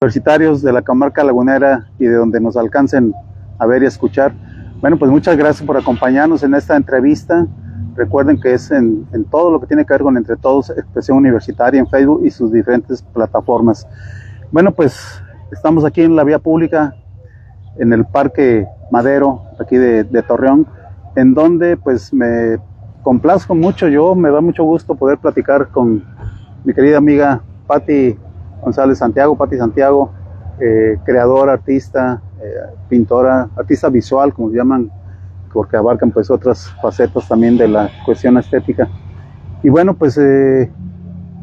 Universitarios de la comarca lagunera y de donde nos alcancen a ver y a escuchar. Bueno, pues muchas gracias por acompañarnos en esta entrevista. Recuerden que es en todo lo que tiene que ver con Entre Todos, Expresión Universitaria en Facebook y sus diferentes plataformas. Bueno, pues estamos aquí en la vía pública, en el Parque Madero, aquí de Torreón, en donde pues me complazco mucho, me da mucho gusto poder platicar con mi querida amiga Patti González Santiago, Patti Santiago, creadora, artista, pintora, artista visual, como se llaman, porque abarcan pues otras facetas también de la cuestión estética. Y bueno, pues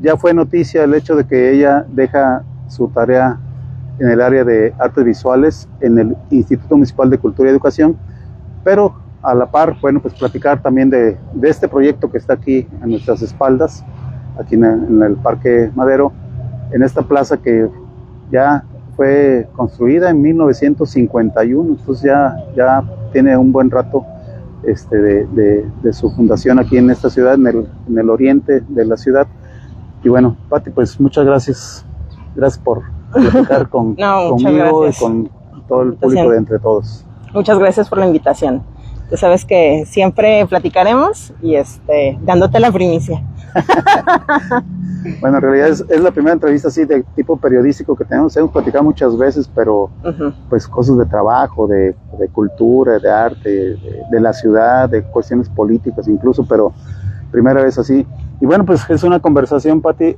ya fue noticia el hecho de que ella deja su tarea en el área de artes visuales en el Instituto Municipal de Cultura y Educación, pero a la par, bueno, pues platicar también de este proyecto que está aquí a nuestras espaldas, aquí en el Parque Madero, en esta plaza que ya fue construida en 1951, entonces ya tiene un buen rato de su fundación aquí en esta ciudad, en el oriente de la ciudad. Y bueno, Patti, pues muchas gracias por platicar conmigo y con todo el público de Entre Todos. Muchas gracias por la invitación. Tú sabes que siempre platicaremos y dándote la primicia. Bueno, en realidad es la primera entrevista así de tipo periodístico que tenemos. Hemos platicado muchas veces, pero pues cosas de trabajo, de cultura, de arte, de la ciudad, de cuestiones políticas incluso, pero primera vez así. Y bueno, pues es una conversación, Patti.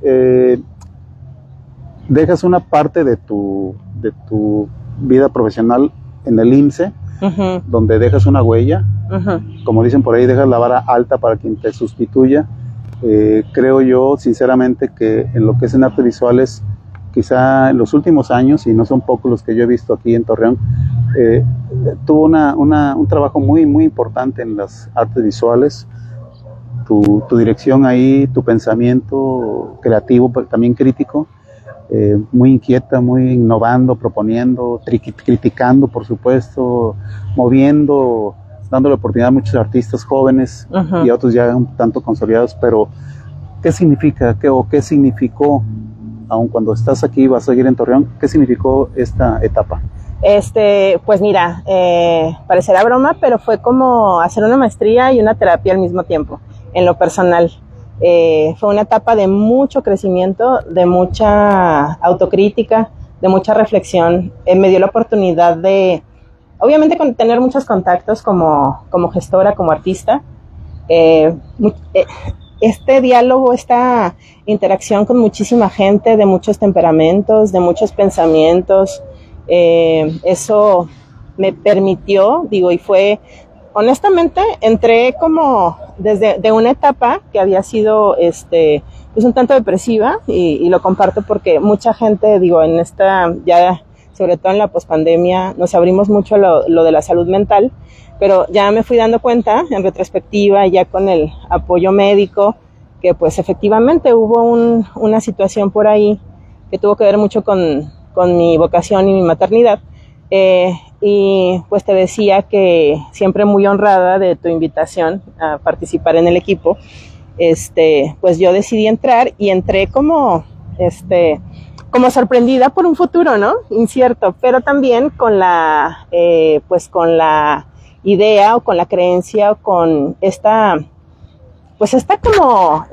Dejas una parte de tu vida profesional en el IMSSE, donde dejas una huella. Como dicen por ahí, dejas la vara alta para quien te sustituya. Creo yo sinceramente que en lo que es en artes visuales, quizá en los últimos años, y no son pocos los que yo he visto aquí en Torreón, tuvo un trabajo muy, muy importante en las artes visuales. Tu dirección ahí, tu pensamiento creativo, pero también crítico, muy inquieta, muy innovando, proponiendo, criticando, por supuesto, moviendo, dando la oportunidad a muchos artistas jóvenes y a otros ya un tanto consolidados. Pero ¿qué significa, qué significó, aun cuando estás aquí, vas a seguir en Torreón, qué significó esta etapa? Pues mira, parecerá broma, pero fue como hacer una maestría y una terapia al mismo tiempo, en lo personal. Fue una etapa de mucho crecimiento, de mucha autocrítica, de mucha reflexión. Me dio la oportunidad de, obviamente, tener muchos contactos como gestora, como artista. Este diálogo, esta interacción con muchísima gente de muchos temperamentos, de muchos pensamientos, eso me permitió, y fue, honestamente, entré como desde una etapa que había sido pues un tanto depresiva, y lo comparto porque mucha gente, en esta, ya sobre todo en la pospandemia, nos abrimos mucho lo de la salud mental, pero ya me fui dando cuenta en retrospectiva, ya con el apoyo médico, que pues efectivamente hubo una situación por ahí que tuvo que ver mucho con mi vocación y mi maternidad. Y pues te decía que siempre muy honrada de tu invitación a participar en el equipo, pues yo decidí entrar, y entré como sorprendida por un futuro, ¿no? Incierto, pero también con la idea, o con la creencia, o con esta como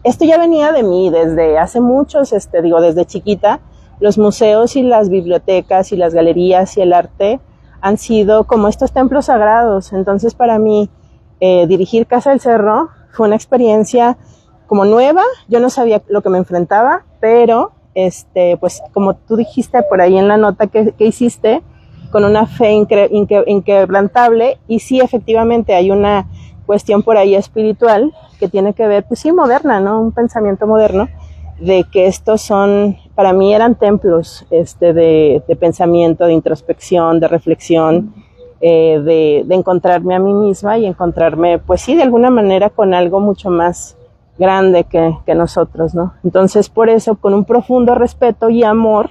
esto ya venía de mí desde hace muchos, desde chiquita. Los museos y las bibliotecas y las galerías y el arte han sido como estos templos sagrados. Entonces, para mí, dirigir Casa del Cerro fue una experiencia como nueva. Yo no sabía lo que me enfrentaba, pero pues como tú dijiste por ahí en la nota que hiciste, con una fe inquebrantable, y sí, efectivamente hay una cuestión por ahí espiritual que tiene que ver, pues sí, moderna, ¿no? Un pensamiento moderno, de que estos para mí eran templos de pensamiento, de introspección, de reflexión, de encontrarme a mí misma y encontrarme, pues sí, de alguna manera con algo mucho más grande que nosotros, ¿no? Entonces, por eso, con un profundo respeto y amor,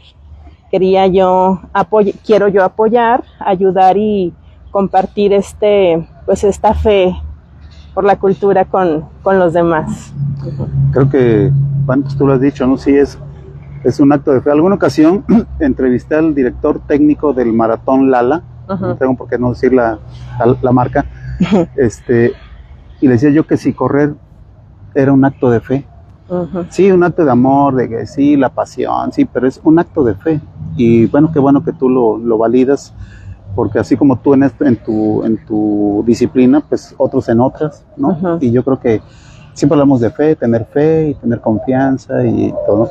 quiero yo apoyar, ayudar y compartir esta fe por la cultura con los demás. Creo que, pues tú lo has dicho, ¿no? Sí, es Es un acto de fe. Alguna ocasión entrevisté al director técnico del maratón Lala, no tengo por qué no decir la marca, y le decía yo que si correr era un acto de fe. Sí, un acto de amor, de que sí, la pasión, sí, pero es un acto de fe. Y bueno, qué bueno que tú lo validas, porque así como tú en tu disciplina, pues otros en otras, ¿no? Y yo creo que siempre hablamos de fe y tener confianza y todo.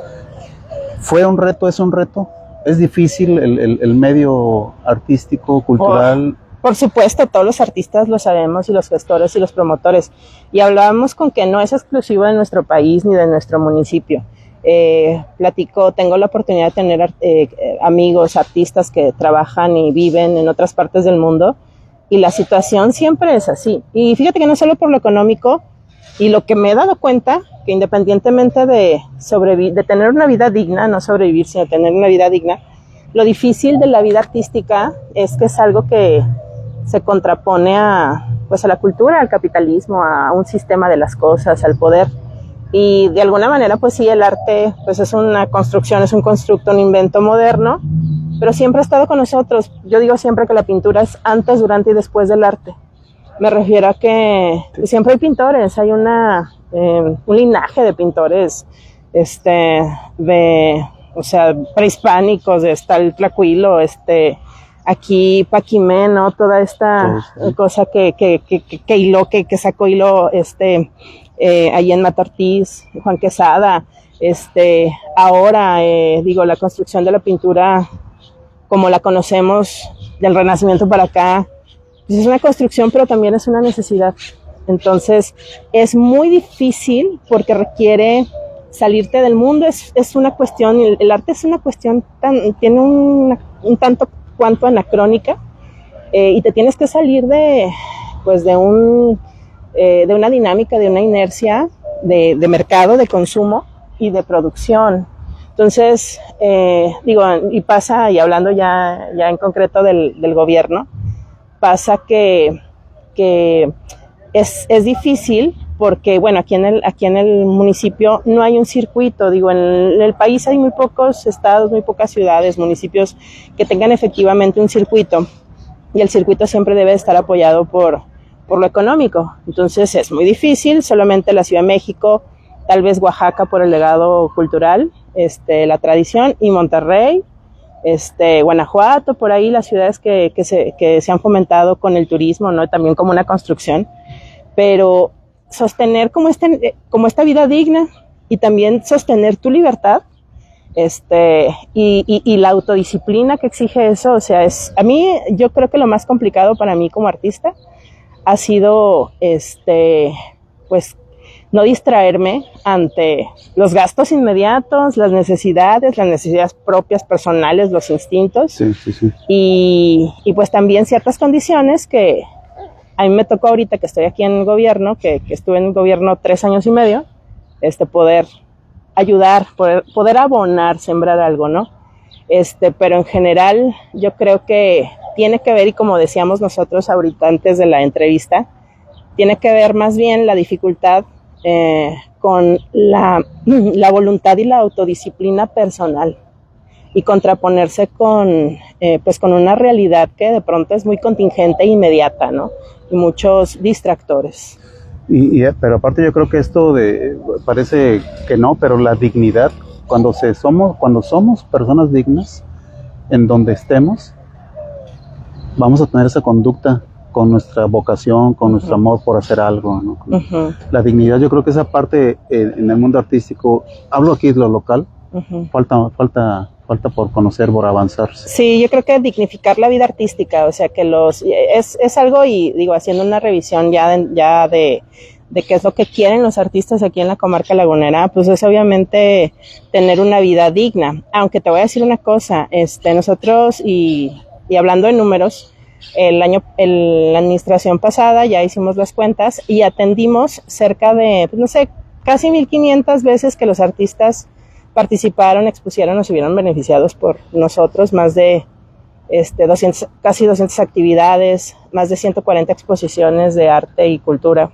¿Fue un reto, es un reto? ¿Es difícil el medio artístico, cultural? Por supuesto, todos los artistas lo sabemos, y los gestores y los promotores. Y hablábamos con que no es exclusivo de nuestro país ni de nuestro municipio. Tengo la oportunidad de tener amigos, artistas que trabajan y viven en otras partes del mundo, y la situación siempre es así. Y fíjate que no solo por lo económico, y lo que me he dado cuenta, que independientemente de tener una vida digna, no sobrevivir, sino tener una vida digna, lo difícil de la vida artística es que es algo que se contrapone a la cultura, al capitalismo, a un sistema de las cosas, al poder. Y de alguna manera, pues sí, el arte pues es una construcción, es un constructo, un invento moderno, pero siempre ha estado con nosotros. Yo digo siempre que la pintura es antes, durante y después del arte. Me refiero a que siempre hay pintores, hay un linaje de pintores prehispánicos, está el Tlacuilo, aquí Paquimé, ¿no? Toda esta cosa que sacó hilo ahí en Mata Ortiz, Juan Quesada, ahora la construcción de la pintura como la conocemos del Renacimiento para acá, pues es una construcción, pero también es una necesidad. Entonces es muy difícil porque requiere salirte del mundo, es una cuestión, el arte es una cuestión tiene un tanto cuanto anacrónica, y te tienes que salir de una dinámica, de una inercia de mercado, de consumo y de producción. Entonces, y pasa, y hablando ya en concreto del gobierno, pasa que es difícil porque, bueno, aquí en el municipio no hay un circuito. En el país hay muy pocos estados, muy pocas ciudades, municipios que tengan efectivamente un circuito, y el circuito siempre debe estar apoyado por lo económico. Entonces es muy difícil. Solamente la Ciudad de México, tal vez Oaxaca por el legado cultural, la tradición, y Monterrey, Guanajuato, por ahí las ciudades que se han fomentado con el turismo, ¿no? También como una construcción, pero sostener como esta vida digna, y también sostener tu libertad, y la autodisciplina que exige eso. O sea, yo creo que lo más complicado para mí como artista ha sido, pues, no distraerme ante los gastos inmediatos, las necesidades propias, personales, los instintos. Sí. Y pues también ciertas condiciones que a mí me tocó ahorita que estoy aquí en el gobierno, que estuve en el gobierno 3 años y medio, poder ayudar, poder abonar, sembrar algo, ¿no? Pero en general yo creo que tiene que ver, y como decíamos nosotros ahorita antes de la entrevista, tiene que ver más bien la dificultad con la voluntad y la autodisciplina personal, y contraponerse con una realidad que de pronto es muy contingente e inmediata, ¿no? Y muchos distractores. Pero aparte yo creo que esto parece que no, pero la dignidad, cuando somos personas dignas, en donde estemos, vamos a tener esa conducta con nuestra vocación, con nuestro amor por hacer algo, ¿no? La dignidad, yo creo que esa parte en el mundo artístico, hablo aquí de lo local, falta por conocer, por avanzar. Sí, yo creo que dignificar la vida artística, o sea, que es algo, y haciendo una revisión ya de qué es lo que quieren los artistas aquí en la comarca lagunera, pues es obviamente tener una vida digna. Aunque te voy a decir una cosa, nosotros, y hablando de números, la administración pasada ya hicimos las cuentas y atendimos cerca de, casi 1,500 veces que los artistas participaron, expusieron o se vieron beneficiados por nosotros, más de casi 200 actividades, más de 140 exposiciones de arte y cultura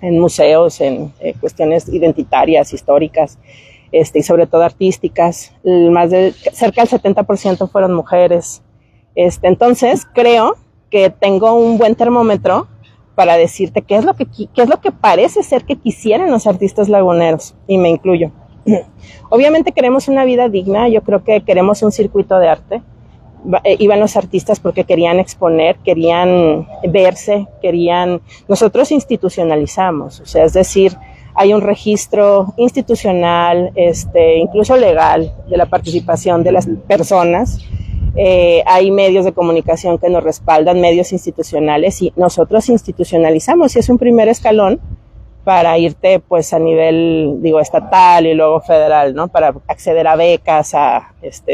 en museos, en cuestiones identitarias, históricas. y sobre todo artísticas. Cerca del 70% fueron mujeres. Entonces, creo que tengo un buen termómetro para decirte qué es lo que parece ser que quisieran los artistas laguneros, y me incluyo. Obviamente queremos una vida digna, yo creo que queremos un circuito de arte. Iban los artistas porque querían exponer, querían verse, nosotros institucionalizamos, o sea, es decir, hay un registro institucional, incluso legal, de la participación de las personas. Hay medios de comunicación que nos respaldan, medios institucionales, y nosotros institucionalizamos, y es un primer escalón para irte pues a nivel, estatal y luego federal, ¿no? Para acceder a becas,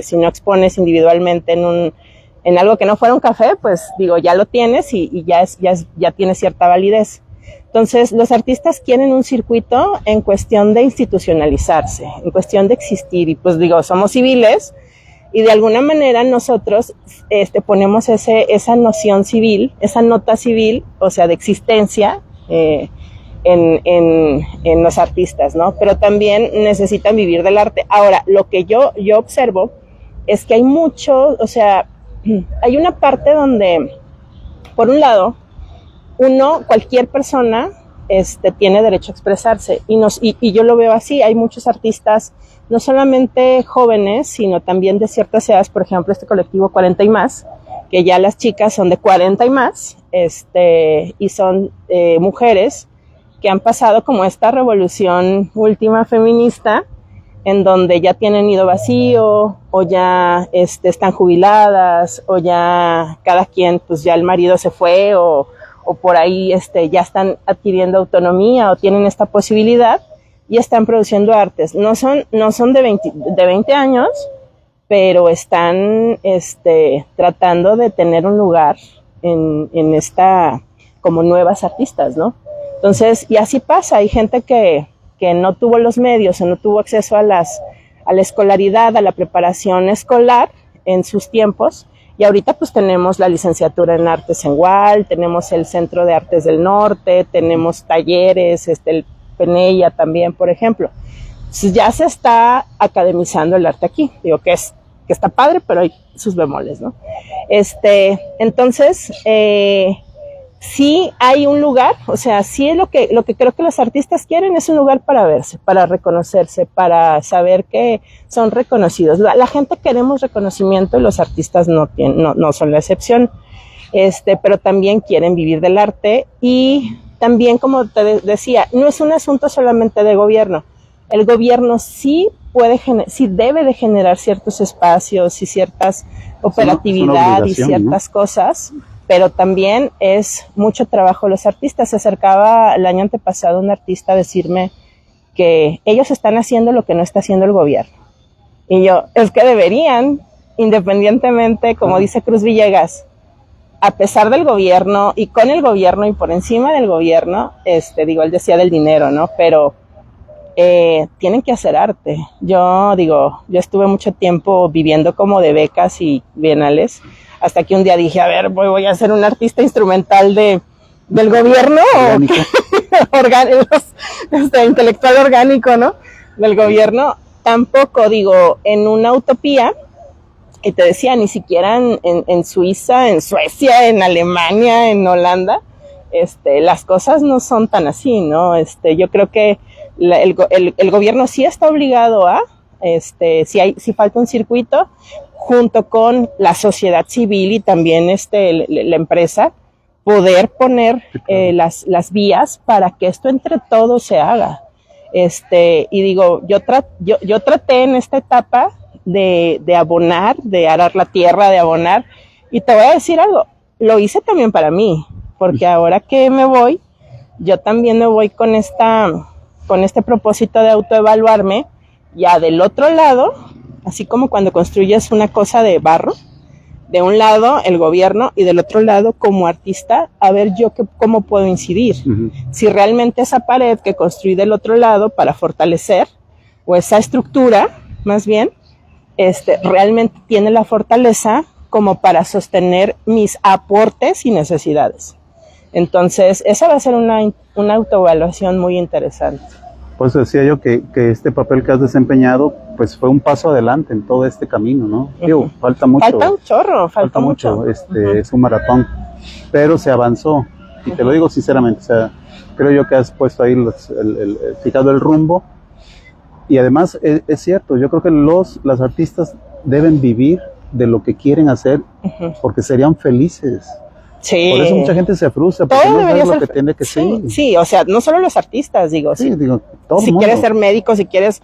si no expones individualmente en algo que no fuera un café, pues ya lo tienes y ya tiene cierta validez. Entonces, los artistas quieren un circuito en cuestión de institucionalizarse, en cuestión de existir, y pues somos civiles, y de alguna manera nosotros ponemos esa noción civil, esa nota civil, o sea, de existencia, en los artistas, ¿no? Pero también necesitan vivir del arte. Ahora, lo que yo observo es que hay mucho, o sea, hay una parte donde, por un lado, cualquier persona tiene derecho a expresarse, y yo lo veo así. Hay muchos artistas, no solamente jóvenes, sino también de ciertas edades, por ejemplo, este colectivo 40 y más, que ya las chicas son de 40 y más, y son mujeres que han pasado como esta revolución última feminista, en donde ya tienen nido vacío, o ya están jubiladas, o ya cada quien, pues ya el marido se fue, o por ahí ya están adquiriendo autonomía, o tienen esta posibilidad, y están produciendo artes. No son de 20 años, pero están tratando de tener un lugar en esta, como nuevas artistas, ¿no? Entonces, y así pasa, hay gente que no tuvo los medios, o no tuvo acceso a la escolaridad, a la preparación escolar en sus tiempos, y ahorita pues tenemos la licenciatura en artes en UAL, tenemos el Centro de Artes del Norte, tenemos talleres, el Penella también, por ejemplo. Entonces ya se está academizando el arte aquí, que está padre, pero hay sus bemoles, ¿no? Entonces, sí hay un lugar, o sea, sí es lo que creo que los artistas quieren, es un lugar para verse, para reconocerse, para saber que son reconocidos. La gente queremos reconocimiento, y los artistas no son la excepción, pero también quieren vivir del arte, y también, como te decía, no es un asunto solamente de gobierno. El gobierno sí debe de generar ciertos espacios y ciertas operatividad y ciertas cosas, pero también es mucho trabajo los artistas. Se acercaba el año antepasado un artista a decirme que ellos están haciendo lo que no está haciendo el gobierno. Y yo, es que deberían, independientemente, como dice Cruz Villegas, a pesar del gobierno y con el gobierno y por encima del gobierno, él decía del dinero, ¿no? Pero tienen que hacer arte. Yo estuve mucho tiempo viviendo como de becas y bienales, hasta que un día dije, a ver, voy a ser un artista instrumental del gobierno, intelectual orgánico, ¿no? Del gobierno. Tampoco, en una utopía, y te decía, ni siquiera en Suiza, en Suecia, en Alemania, en Holanda, las cosas no son tan así, ¿no? Yo creo que el gobierno sí está obligado a, si falta un circuito, junto con la sociedad civil y también la empresa, poder poner las vías para que esto entre todos se haga. Y yo traté en esta etapa de abonar, de arar la tierra, de abonar, y te voy a decir algo, lo hice también para mí, porque ahora que me voy, yo también me voy con este propósito de autoevaluarme, ya del otro lado, así como cuando construyes una cosa de barro, de un lado el gobierno y del otro lado como artista, a ver yo cómo puedo incidir. Uh-huh. Si realmente esa pared que construí del otro lado para fortalecer, o esa estructura, más bien, realmente tiene la fortaleza como para sostener mis aportes y necesidades. Entonces, esa va a ser una autoevaluación muy interesante. Por eso decía yo que este papel que has desempeñado, pues fue un paso adelante en todo este camino, ¿no? Digo, falta mucho. Falta un chorro, falta mucho. Es un maratón, pero se avanzó. Y te lo digo sinceramente, o sea, creo yo que has puesto ahí fijado el rumbo. Y además es cierto, yo creo que los artistas deben vivir de lo que quieren hacer, porque serían felices. Sí. Por eso mucha gente se frustra, porque todo no es lo que tiene que ser. Sí, o sea, no solo los artistas, digo. Sí, digo, todo si quieres ser médico, si quieres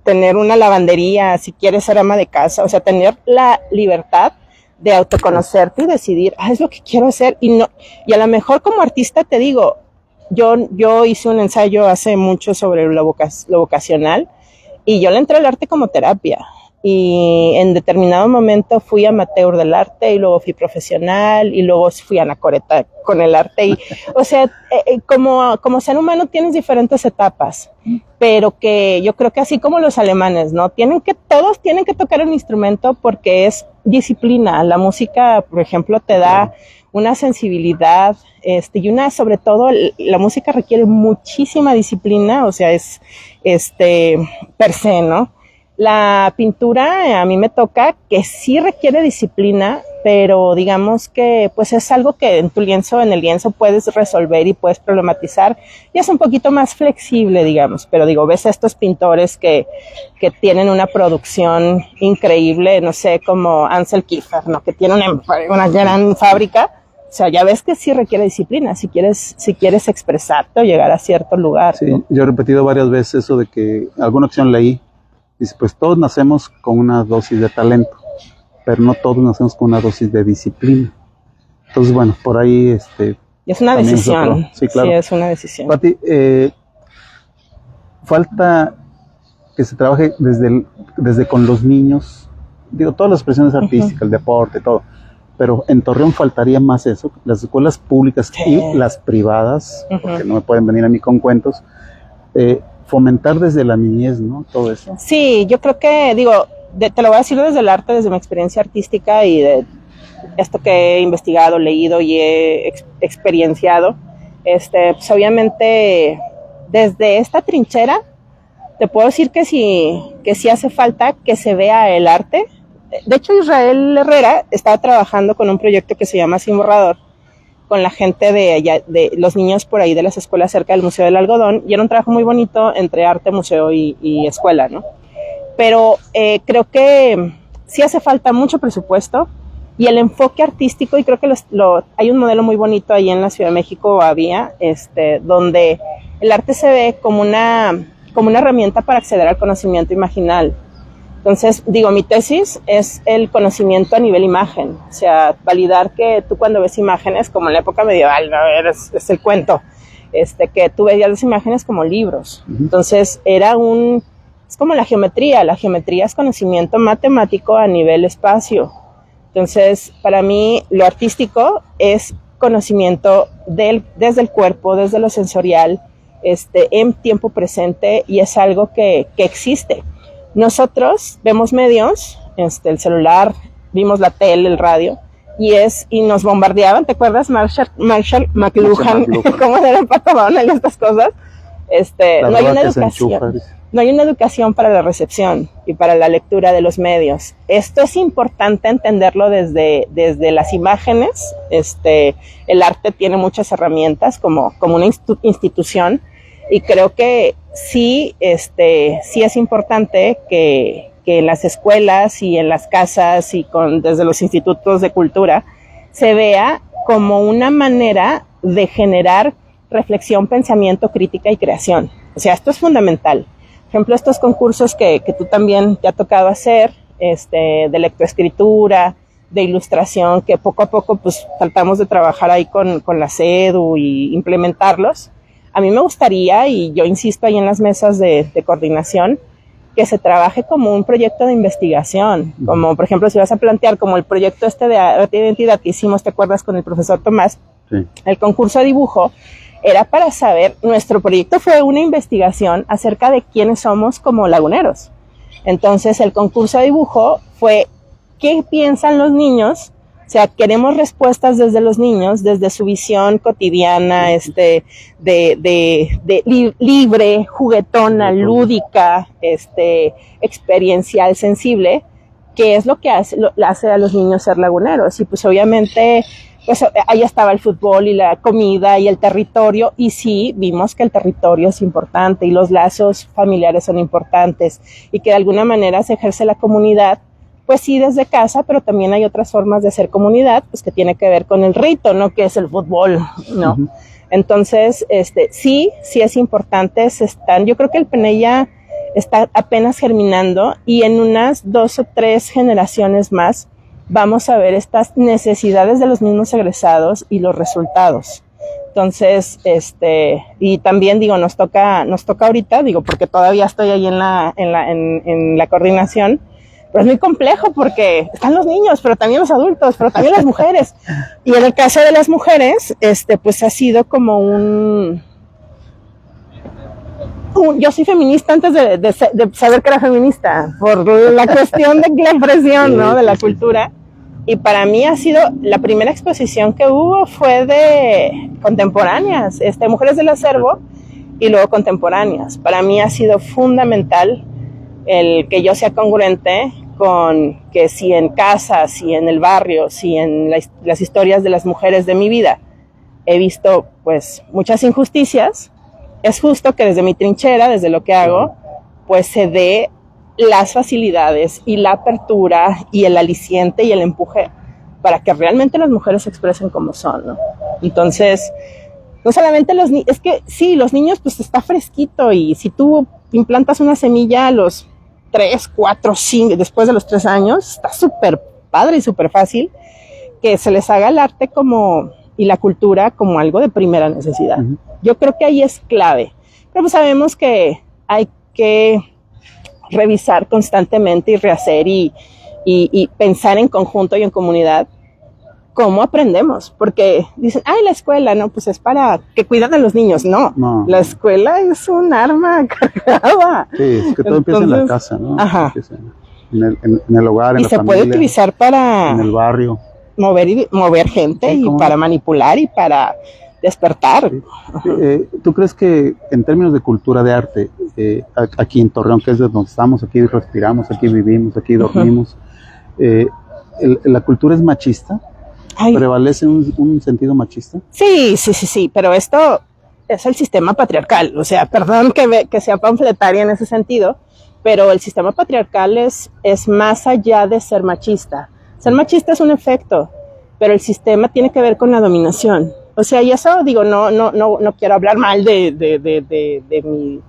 tener una lavandería, si quieres ser ama de casa, o sea, tener la libertad de autoconocerte y decidir, es lo que quiero hacer. Y a lo mejor como artista te digo, yo hice un ensayo hace mucho sobre lo vocacional y yo le entré al arte como terapia. Y en determinado momento fui amateur del arte y luego fui profesional y luego fui anacoreta con el arte. Y, o sea, como ser humano tienes diferentes etapas, pero que yo creo que así como los alemanes, ¿no? Todos tienen que tocar un instrumento porque es disciplina. La música, por ejemplo, te da una sensibilidad, y sobre todo, la música requiere muchísima disciplina, o sea, es per se, ¿no? La pintura a mí me toca que sí requiere disciplina, pero digamos que pues es algo que en el lienzo puedes resolver y puedes problematizar y es un poquito más flexible, digamos, pero digo, ves a estos pintores que tienen una producción increíble, no sé, como Ansel Kiefer, ¿no? Que tiene una gran fábrica. O sea, ya ves que sí requiere disciplina si quieres expresarte o llegar a cierto lugar. Sí, ¿no? Yo he repetido varias veces eso de que alguna ocasión leí. Dice, pues todos nacemos con una dosis de talento, pero no todos nacemos con una dosis de disciplina. Entonces, bueno, por ahí... es una decisión. Sí, claro. Sí, es una decisión. Pati, falta que se trabaje desde con los niños, digo, todas las expresiones artísticas, el deporte, todo, pero en Torreón faltaría más eso, las escuelas públicas y las privadas, porque no me pueden venir a mí con cuentos, fomentar desde la niñez, ¿no? Todo eso. Sí, yo creo que, te lo voy a decir desde el arte, desde mi experiencia artística y de esto que he investigado, leído y he experienciado. Pues obviamente, desde esta trinchera, te puedo decir que sí hace falta que se vea el arte. De hecho, Israel Herrera estaba trabajando con un proyecto que se llama Sin Borrador, con la gente de los niños por ahí de las escuelas cerca del Museo del Algodón, y era un trabajo muy bonito entre arte, museo y escuela, ¿no? Pero creo que sí hace falta mucho presupuesto y el enfoque artístico, y creo que hay un modelo muy bonito ahí en la Ciudad de México, donde el arte se ve como una herramienta para acceder al conocimiento imaginal. Entonces, mi tesis es el conocimiento a nivel imagen, o sea, validar que tú cuando ves imágenes, como en la época medieval, ¿no? Es el cuento, que tú veías las imágenes como libros. Entonces, es como la geometría es conocimiento matemático a nivel espacio. Entonces, para mí, lo artístico es conocimiento desde el cuerpo, desde lo sensorial, en tiempo presente, y es algo que existe. Nosotros vemos medios, el celular, vimos la tele, el radio, y nos bombardeaban, ¿te acuerdas? Marshall McLuhan, cómo era el Pato Donald y estas cosas. No hay una educación para la recepción y para la lectura de los medios. Esto es importante entenderlo desde las imágenes. El arte tiene muchas herramientas como una institución, y creo que sí es importante que en las escuelas y en las casas y desde los institutos de cultura se vea como una manera de generar reflexión, pensamiento, crítica y creación. O sea, esto es fundamental. Por ejemplo, estos concursos que tú también te ha tocado hacer, de lectoescritura, de ilustración, que poco a poco pues tratamos de trabajar ahí con la CEDU y implementarlos. A mí me gustaría, y yo insisto ahí en las mesas de coordinación, que se trabaje como un proyecto de investigación, como por ejemplo si vas a plantear como el proyecto de arte de identidad que hicimos, ¿te acuerdas? Con el profesor Tomás, sí. El concurso de dibujo era para saber, nuestro proyecto fue una investigación acerca de quiénes somos como laguneros. Entonces el concurso de dibujo fue, ¿qué piensan los niños sea, queremos respuestas desde los niños, desde su visión cotidiana, libre, juguetona, lúdica, experiencial, sensible, que es lo que hace a los niños ser laguneros. Y pues obviamente, pues ahí estaba el fútbol y la comida y el territorio, y sí, vimos que el territorio es importante y los lazos familiares son importantes y que de alguna manera se ejerce la comunidad, pues sí, desde casa, pero también hay otras formas de hacer comunidad, pues que tiene que ver con el rito, ¿no? Que es el fútbol, ¿no? Uh-huh. Entonces, sí es importante, yo creo que el PNE ya está apenas germinando, y en unas 2 o 3 generaciones más vamos a ver estas necesidades de los mismos egresados y los resultados. Entonces, y también digo, nos toca ahorita, digo, porque todavía estoy ahí en la coordinación, pero es muy complejo porque están los niños, pero también los adultos, pero también las mujeres. Y en el caso de las mujeres, pues ha sido como yo soy feminista antes de saber que era feminista, por la cuestión de la presión, ¿no? De la cultura. Y para mí ha sido, la primera exposición que hubo fue de contemporáneas, mujeres del acervo y luego contemporáneas. Para mí ha sido fundamental el que yo sea congruente con que si en casa, si en el barrio, si en las historias de las mujeres de mi vida he visto pues muchas injusticias, es justo que desde mi trinchera, desde lo que hago, pues se dé las facilidades y la apertura y el aliciente y el empuje para que realmente las mujeres se expresen como son, ¿no? Entonces, no solamente es que sí, los niños pues está fresquito, y si tú implantas una semilla a los 3, 4, 5, después de los 3 años, está súper padre y súper fácil que se les haga el arte y la cultura como algo de primera necesidad. Uh-huh. Yo creo que ahí es clave. Pero pues sabemos que hay que revisar constantemente y rehacer y pensar en conjunto y en comunidad cómo aprendemos, porque dicen, la escuela, no, pues es para que cuidan a los niños. No, la escuela es un arma cargada. Sí, es que todo empieza en la casa, ¿no? Ajá. En el hogar, en la familia. Y se puede utilizar para... En el barrio. Mover gente, sí, y para manipular y para despertar. Sí. ¿Tú crees que en términos de cultura, de arte, aquí en Torreón, que es de donde estamos, aquí respiramos, aquí vivimos, aquí dormimos, la cultura es machista? ¿Prevalece un sentido machista? Sí, pero esto es el sistema patriarcal. O sea, perdón que sea panfletaria en ese sentido, pero el sistema patriarcal es más allá de ser machista. Ser machista es un efecto, pero el sistema tiene que ver con la dominación. O sea, y eso, digo, no quiero hablar mal de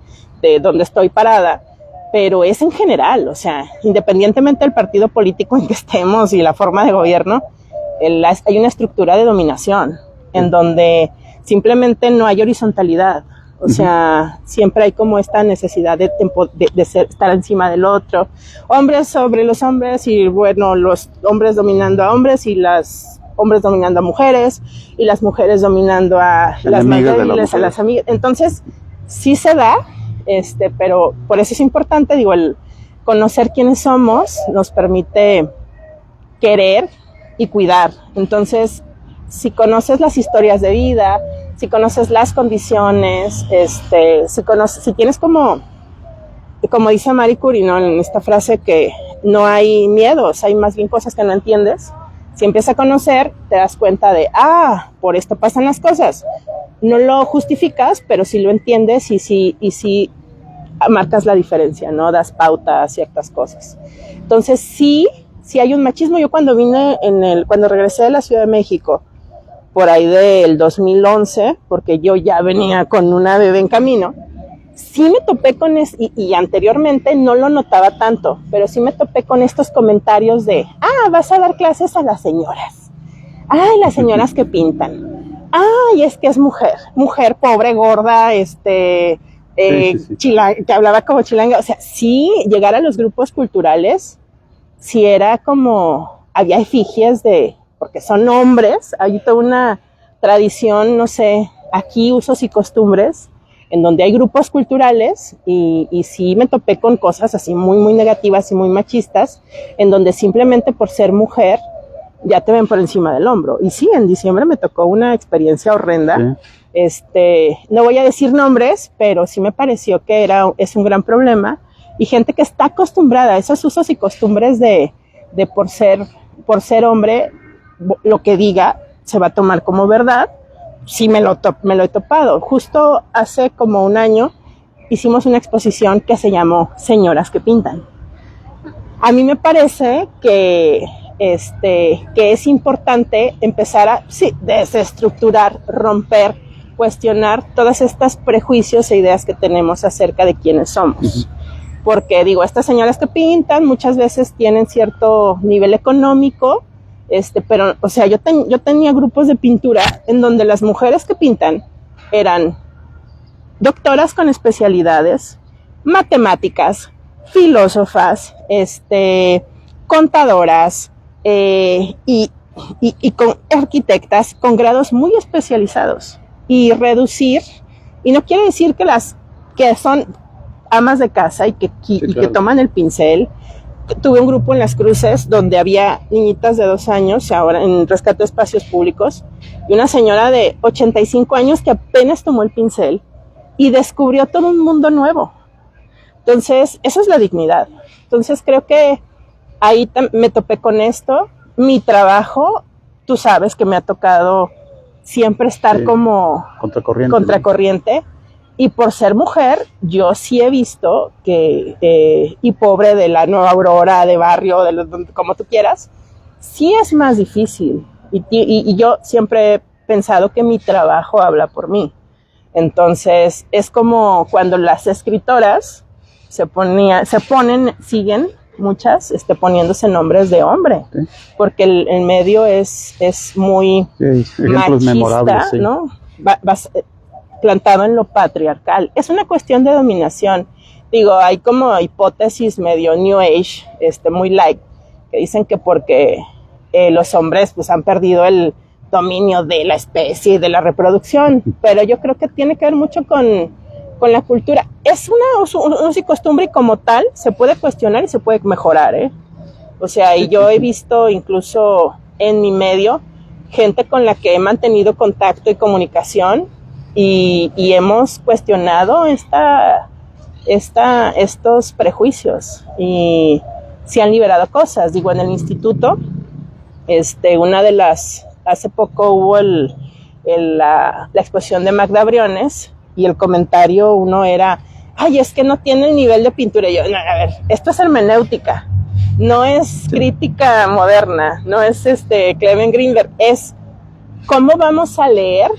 donde estoy parada, pero es en general. O sea, independientemente del partido político en que estemos y la forma de gobierno, hay una estructura de dominación en donde simplemente no hay horizontalidad. O sea, siempre hay como esta necesidad de estar encima del otro. Hombres sobre los hombres, y bueno, los hombres dominando a hombres y las hombres dominando a mujeres y las mujeres dominando a las mujeres, a las amigas. Entonces, sí se da, pero por eso es importante, digo, el conocer quiénes somos nos permite querer y cuidar. Entonces, si conoces las historias de vida, si conoces las condiciones, si tienes como dice Marie Curie, ¿no? En esta frase, que no hay miedos, hay más bien cosas que no entiendes. Si empiezas a conocer, te das cuenta de, por esto pasan las cosas. No lo justificas, pero sí lo entiendes y sí marcas la diferencia, ¿no? Das pauta a ciertas cosas. Entonces, sí hay un machismo. Yo cuando cuando regresé de la Ciudad de México, por ahí del 2011, porque yo ya venía con una bebé en camino, sí me topé con y anteriormente no lo notaba tanto, pero sí me topé con estos comentarios de, vas a dar clases a las señoras. Las señoras que pintan. Es que es mujer pobre, gorda, que hablaba como chilanga. O sea, sí, llegar a los grupos culturales, sí era como, había efigies porque son hombres, hay toda una tradición, no sé, aquí usos y costumbres, en donde hay grupos culturales, y sí me topé con cosas así muy, muy negativas y muy machistas, en donde simplemente por ser mujer ya te ven por encima del hombro. Y sí, en diciembre me tocó una experiencia horrenda. Sí. No voy a decir nombres, pero sí me pareció que es un gran problema. Y gente que está acostumbrada a esos usos y costumbres de por ser hombre, lo que diga se va a tomar como verdad. Sí me lo he topado. Justo hace como un año hicimos una exposición que se llamó Señoras que Pintan. A mí me parece que es importante empezar a desestructurar, romper, cuestionar todas estas prejuicios e ideas que tenemos acerca de quiénes somos. Porque digo, estas señoras que pintan muchas veces tienen cierto nivel económico, pero, o sea, yo tenía grupos de pintura en donde las mujeres que pintan eran doctoras con especialidades, matemáticas, filósofas, contadoras, y con arquitectas con grados muy especializados. Y reducir, y no quiere decir que las que son amas de casa y que toman el pincel. Tuve un grupo en Las Cruces donde había niñitas de 2 años, ahora en Rescate de Espacios Públicos, y una señora de 85 años que apenas tomó el pincel y descubrió todo un mundo nuevo. Entonces, eso es la dignidad. Entonces, creo que ahí me topé con esto. Mi trabajo, tú sabes que me ha tocado siempre estar como contracorriente. ¿No? Y por ser mujer, yo sí he visto que, y pobre de la Nueva Aurora, de barrio, como tú quieras, sí es más difícil. Y yo siempre he pensado que mi trabajo habla por mí. Entonces, es como cuando las escritoras siguen muchas poniéndose nombres de hombre, sí. Porque el medio es muy machista, sí. ¿No? Plantado en lo patriarcal. Es una cuestión de dominación. Digo, hay como hipótesis medio New Age, muy light, que dicen que porque los hombres pues han perdido el dominio de la especie y de la reproducción, pero yo creo que tiene que ver mucho con la cultura. Es una uso y costumbre y como tal se puede cuestionar y se puede mejorar, ¿eh? O sea, y yo he visto incluso en mi medio gente con la que he mantenido contacto y comunicación y hemos cuestionado estos prejuicios y se han liberado cosas. Digo, en el instituto, una de las, hace poco hubo la exposición de Magda Briones y el comentario uno era, ay, es que no tiene el nivel de pintura. Y yo, no, a ver, esto es hermenéutica, no es crítica moderna, no es Clement Greenberg, es cómo vamos a leer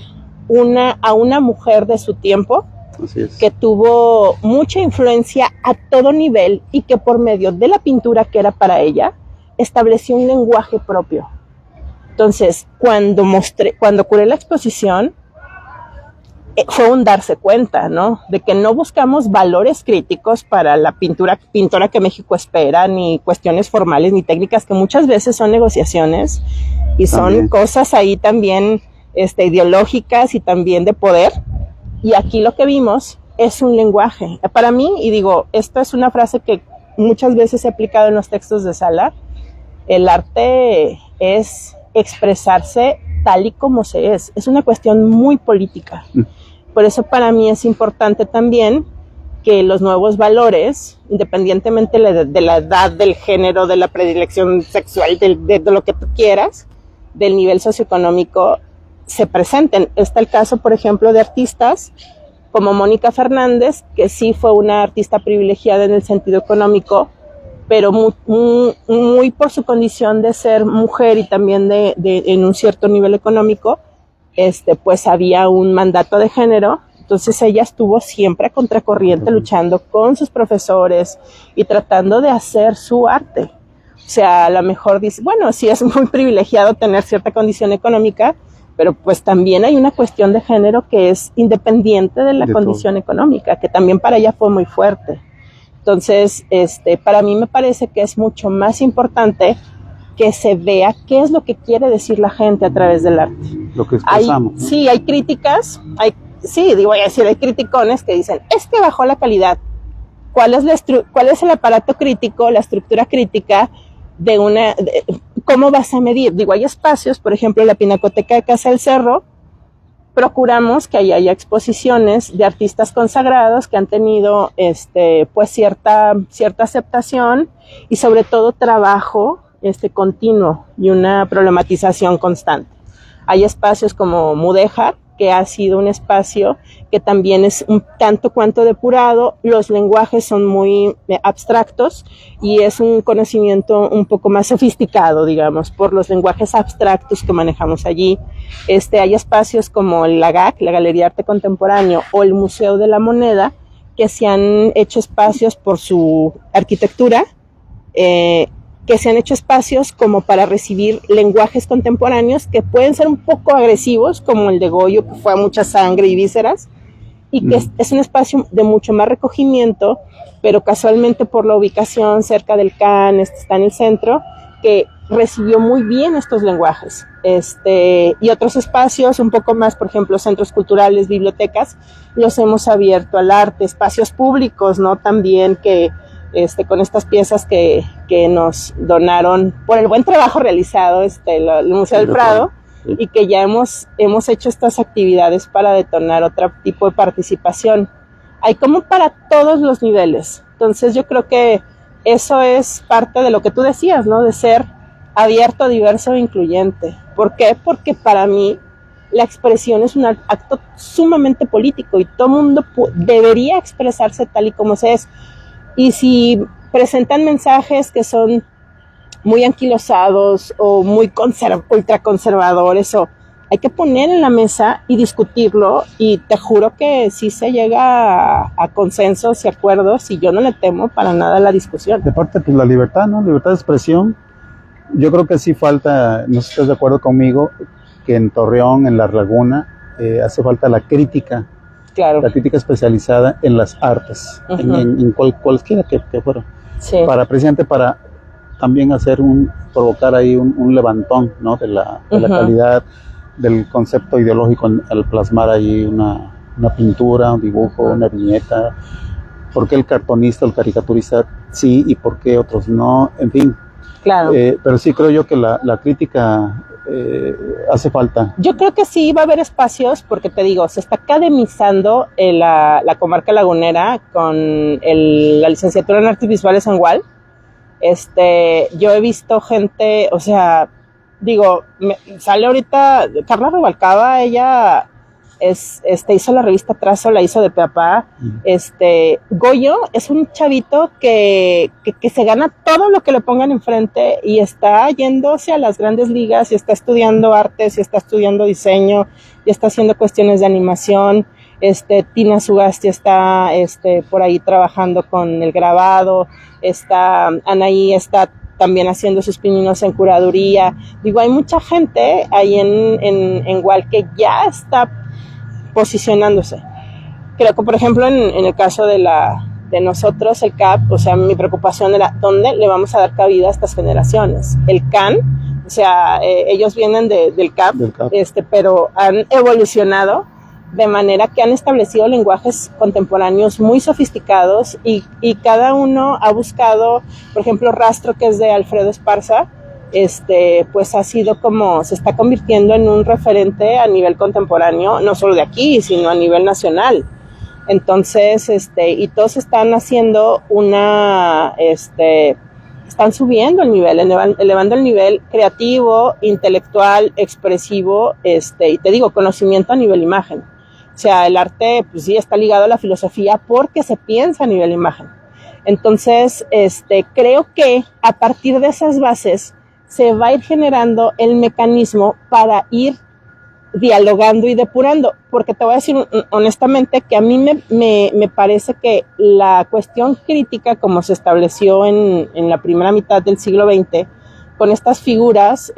a una mujer de su tiempo que tuvo mucha influencia a todo nivel y que por medio de la pintura que era para ella estableció un lenguaje propio. Entonces, cuando curé la exposición, fue un darse cuenta, ¿no? De que no buscamos valores críticos para la pintora que México espera, ni cuestiones formales, ni técnicas, que muchas veces son negociaciones y son cosas ahí también ideológicas y también de poder. Y aquí lo que vimos es un lenguaje. Para mí, y digo, esto es una frase que muchas veces he aplicado en los textos de sala, el arte es expresarse tal y como se es. Es una cuestión muy política. Por eso para mí es importante también que los nuevos valores, independientemente de la edad, del género, de la predilección sexual, de lo que tú quieras, del nivel socioeconómico, se presenten. Está el caso, por ejemplo, de artistas como Mónica Fernández, que sí fue una artista privilegiada en el sentido económico, pero muy por su condición de ser mujer y también en un cierto nivel económico, pues había un mandato de género. Entonces ella estuvo siempre a contracorriente, luchando con sus profesores y tratando de hacer su arte. O sea, a lo mejor dice, bueno, sí es muy privilegiado tener cierta condición económica, pero pues también hay una cuestión de género que es independiente de la condición económica, que también para ella fue muy fuerte. Entonces, para mí me parece que es mucho más importante que se vea qué es lo que quiere decir la gente a través del arte. Lo que expresamos. Sí, hay críticas, hay criticones que dicen, es que bajó la calidad. ¿Cuál es el aparato crítico, la estructura crítica ¿cómo vas a medir? Digo, hay espacios, por ejemplo, la Pinacoteca de Casa del Cerro, procuramos que ahí haya exposiciones de artistas consagrados que han tenido pues cierta aceptación y sobre todo trabajo continuo y una problematización constante. Hay espacios como Mudéjar, que ha sido un espacio que también es un tanto cuanto depurado, los lenguajes son muy abstractos y es un conocimiento un poco más sofisticado, digamos, por los lenguajes abstractos que manejamos allí. Hay espacios como la GAC, la Galería de Arte Contemporáneo, o el Museo de la Moneda, que se han hecho espacios por su arquitectura, que se han hecho espacios como para recibir lenguajes contemporáneos que pueden ser un poco agresivos, como el de Goyo, que fue a mucha sangre y vísceras, y que es un espacio de mucho más recogimiento, pero casualmente por la ubicación cerca del CAN, está en el centro, que recibió muy bien estos lenguajes. Y otros espacios un poco más, por ejemplo, centros culturales, bibliotecas, los hemos abierto al arte, espacios públicos, ¿no? También que con estas piezas que nos donaron por el buen trabajo realizado el Museo del Prado, y que ya hemos hecho estas actividades para detonar otro tipo de participación. Hay como para todos los niveles. Entonces yo creo que eso es parte de lo que tú decías, ¿no? De ser abierto, diverso e incluyente. ¿Por qué? Porque para mí la expresión es un acto sumamente político y todo mundo debería expresarse tal y como se es. Y si presentan mensajes que son muy anquilosados o muy ultraconservadores, hay que poner en la mesa y discutirlo, y te juro que sí se llega a consensos y acuerdos, y yo no le temo para nada a la discusión. De parte, pues la libertad, ¿no? Libertad de expresión. Yo creo que sí falta, no sé si estás de acuerdo conmigo, que en Torreón, en La Laguna, hace falta la crítica. Claro. La crítica especializada en las artes, en cualquiera que fuera, sí. Precisamente para también provocar ahí un levantón, ¿no? de la calidad del concepto ideológico al plasmar ahí una pintura, un dibujo, una viñeta. ¿Por qué el cartonista, el caricaturista sí y por qué otros no? En fin. Claro. Pero sí creo yo que la crítica hace falta. Yo creo que sí va a haber espacios, porque te digo, se está academizando la comarca lagunera con la licenciatura en Artes Visuales en UAL. Yo he visto gente, o sea, digo, sale ahorita Carla Rubalcaba, ella hizo la revista Trazo, la hizo de papá. Goyo es un chavito que se gana todo lo que le pongan enfrente y está yéndose a las grandes ligas y está estudiando artes y está estudiando diseño y está haciendo cuestiones de animación. Tina Sugasti está por ahí trabajando con el grabado, Anaí está también haciendo sus pininos en curaduría. Digo, hay mucha gente ahí en UAL que ya está posicionándose. Creo que, por ejemplo, en el caso de nosotros, el CAP, o sea, mi preocupación era ¿dónde le vamos a dar cabida a estas generaciones? El CAN, o sea, ellos vienen del CAP, pero han evolucionado de manera que han establecido lenguajes contemporáneos muy sofisticados y cada uno ha buscado, por ejemplo, Rastro, que es de Alfredo Esparza, pues ha sido se está convirtiendo en un referente a nivel contemporáneo, no solo de aquí, sino a nivel nacional. Entonces, y todos están haciendo están subiendo el nivel, elevando el nivel creativo, intelectual, expresivo, y te digo, conocimiento a nivel imagen. O sea, el arte, pues sí, está ligado a la filosofía porque se piensa a nivel imagen. Entonces, creo que a partir de esas bases se va a ir generando el mecanismo para ir dialogando y depurando, porque te voy a decir honestamente que a mí me parece que la cuestión crítica, como se estableció en la primera mitad del siglo XX, con estas figuras,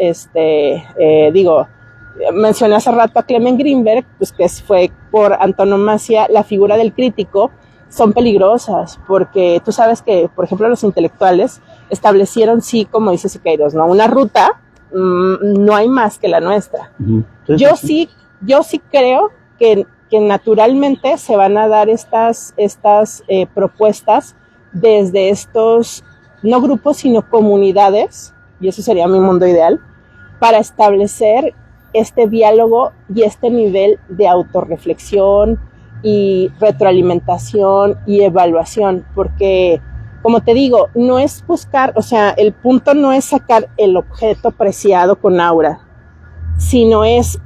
mencioné hace rato a Clement Greenberg, pues que fue por antonomasia la figura del crítico, son peligrosas, porque tú sabes que, por ejemplo, los intelectuales establecieron, sí, como dice Siqueiros, ¿no? Una ruta, no hay más que la nuestra. Uh-huh. Sí, yo sí creo que naturalmente se van a dar estas propuestas desde estos, no grupos, sino comunidades y eso sería mi mundo ideal, para establecer este diálogo y este nivel de autorreflexión y retroalimentación y evaluación, porque como te digo, no es buscar, o sea, el punto no es sacar el objeto preciado con aura, sino es,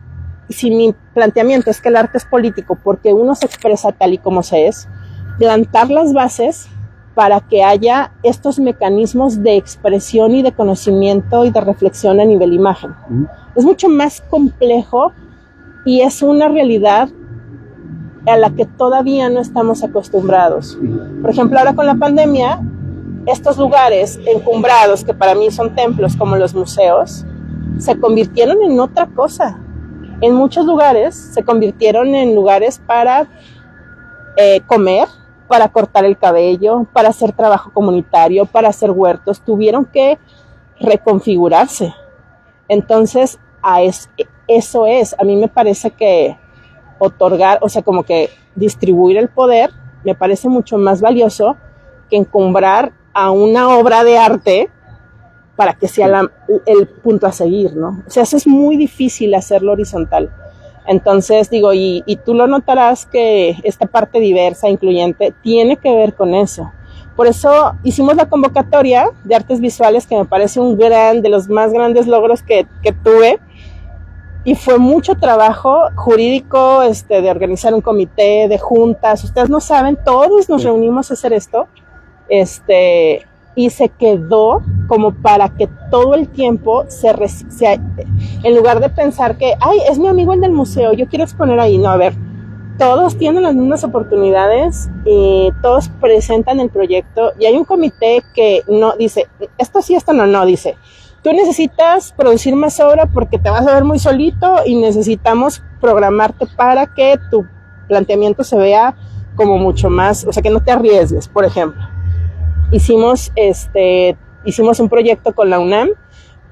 si mi planteamiento es que el arte es político porque uno se expresa tal y como se es, plantar las bases para que haya estos mecanismos de expresión y de conocimiento y de reflexión a nivel imagen. Es mucho más complejo y es una realidad a la que todavía no estamos acostumbrados. Por ejemplo, ahora con la pandemia, estos lugares encumbrados, que para mí son templos como los museos, se convirtieron en otra cosa. En muchos lugares se convirtieron en lugares para comer, para cortar el cabello, para hacer trabajo comunitario, para hacer huertos. Tuvieron que reconfigurarse. Entonces, eso es. A mí me parece que otorgar, o sea, como que distribuir el poder, me parece mucho más valioso que encumbrar a una obra de arte para que sea el punto a seguir, ¿no? O sea, eso es muy difícil hacerlo horizontal. Entonces, digo, y tú lo notarás que esta parte diversa, incluyente, tiene que ver con eso. Por eso hicimos la convocatoria de artes visuales, que me parece de los más grandes logros que tuve, y fue mucho trabajo jurídico, de organizar un comité, de juntas. Ustedes no saben, todos nos reunimos a hacer esto, y se quedó como para que todo el tiempo en lugar de pensar que, ay, es mi amigo el del museo, yo quiero exponer ahí. No, a ver, todos tienen las mismas oportunidades, todos presentan el proyecto, y hay un comité que no dice, esto sí, esto no, dice, tú necesitas producir más obra porque te vas a ver muy solito y necesitamos programarte para que tu planteamiento se vea como mucho más, o sea, que no te arriesgues. Por ejemplo, hicimos un proyecto con la UNAM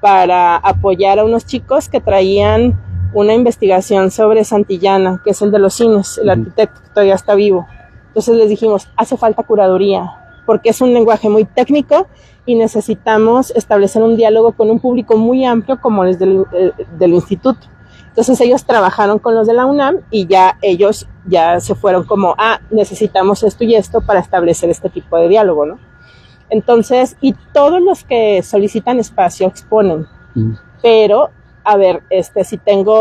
para apoyar a unos chicos que traían una investigación sobre Santillana, que es el de los cines, el arquitecto que todavía está vivo. Entonces les dijimos, hace falta curaduría, porque es un lenguaje muy técnico y necesitamos establecer un diálogo con un público muy amplio como el del instituto. Entonces ellos trabajaron con los de la UNAM y ellos se fueron como, necesitamos esto y esto para establecer este tipo de diálogo, ¿no? Entonces, y todos los que solicitan espacio exponen, pero, a ver,